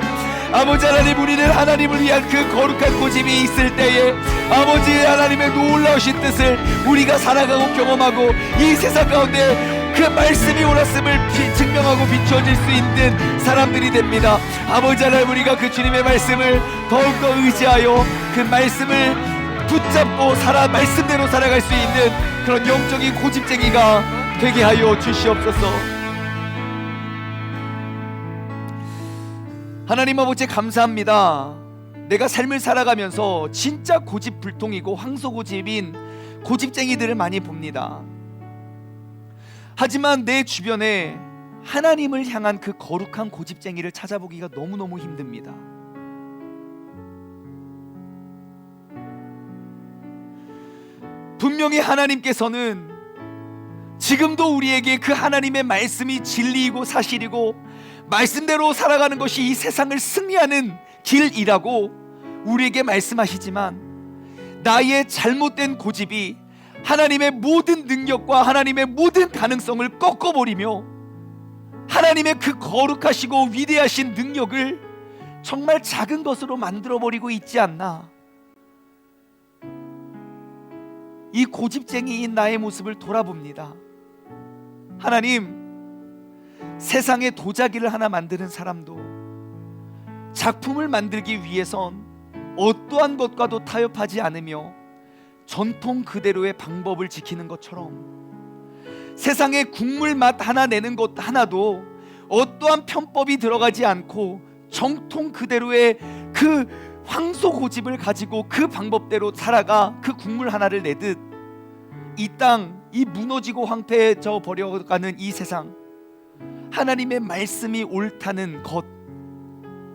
아버지 하나님, 우리는 하나님을 위한 그 거룩한 고집이 있을 때에 아버지 하나님의 놀라우신 뜻을 우리가 살아가고 경험하고 이 세상 가운데 그 말씀이 옳았음을 증명하고 비춰질 수 있는 사람들이 됩니다. 아버지 하나님, 우리가 그 주님의 말씀을 더욱더 의지하여 그 말씀을 붙잡고 말씀대로 살아갈 수 있는 그런 영적인 고집쟁이가 되게 하여 주시옵소서. 하나님 아버지 감사합니다. 내가 삶을 살아가면서 진짜 고집불통이고 황소고집인 고집쟁이들을 많이 봅니다. 하지만 내 주변에 하나님을 향한 그 거룩한 고집쟁이를 찾아보기가 너무너무 힘듭니다. 분명히 하나님께서는 지금도 우리에게 그 하나님의 말씀이 진리이고 사실이고 말씀대로 살아가는 것이 이 세상을 승리하는 길이라고 우리에게 말씀하시지만 나의 잘못된 고집이 하나님의 모든 능력과 하나님의 모든 가능성을 꺾어버리며 하나님의 그 거룩하시고 위대하신 능력을 정말 작은 것으로 만들어버리고 있지 않나. 이 고집쟁이인 나의 모습을 돌아봅니다. 하나님, 세상에 도자기를 하나 만드는 사람도 작품을 만들기 위해선 어떠한 것과도 타협하지 않으며 전통 그대로의 방법을 지키는 것처럼 세상에 국물 맛 하나 내는 것 하나도 어떠한 편법이 들어가지 않고 정통 그대로의 그 황소 고집을 가지고 그 방법대로 살아가 그 국물 하나를 내듯 이 땅, 이 무너지고 황폐해져 버려가는 이 세상, 하나님의 말씀이 옳다는 것,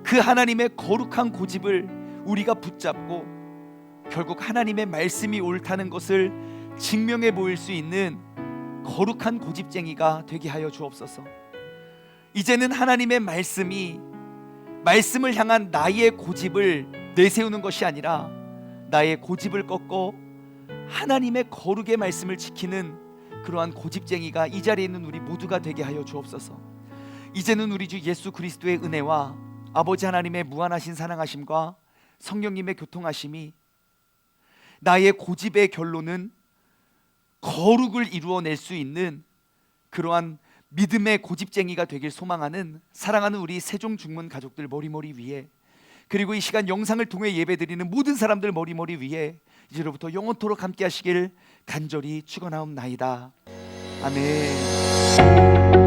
그 하나님의 거룩한 고집을 우리가 붙잡고 결국 하나님의 말씀이 옳다는 것을 증명해 보일 수 있는 거룩한 고집쟁이가 되게 하여 주옵소서. 이제는 하나님의 말씀을 향한 나의 고집을 내세우는 것이 아니라 나의 고집을 꺾어 하나님의 거룩의 말씀을 지키는 그러한 고집쟁이가 이 자리에 있는 우리 모두가 되게 하여 주옵소서. 이제는 우리 주 예수 그리스도의 은혜와 아버지 하나님의 무한하신 사랑하심과 성령님의 교통하심이 나의 고집의 결론은 거룩을 이루어낼 수 있는 그러한 믿음의 고집쟁이가 되길 소망하는 사랑하는 우리 세종 중문 가족들 머리머리 위에, 그리고 이 시간 영상을 통해 예배드리는 모든 사람들 머리머리 위에 이제로부터 영원토록 함께 하시길 간절히 축원하옵나이다. 아멘.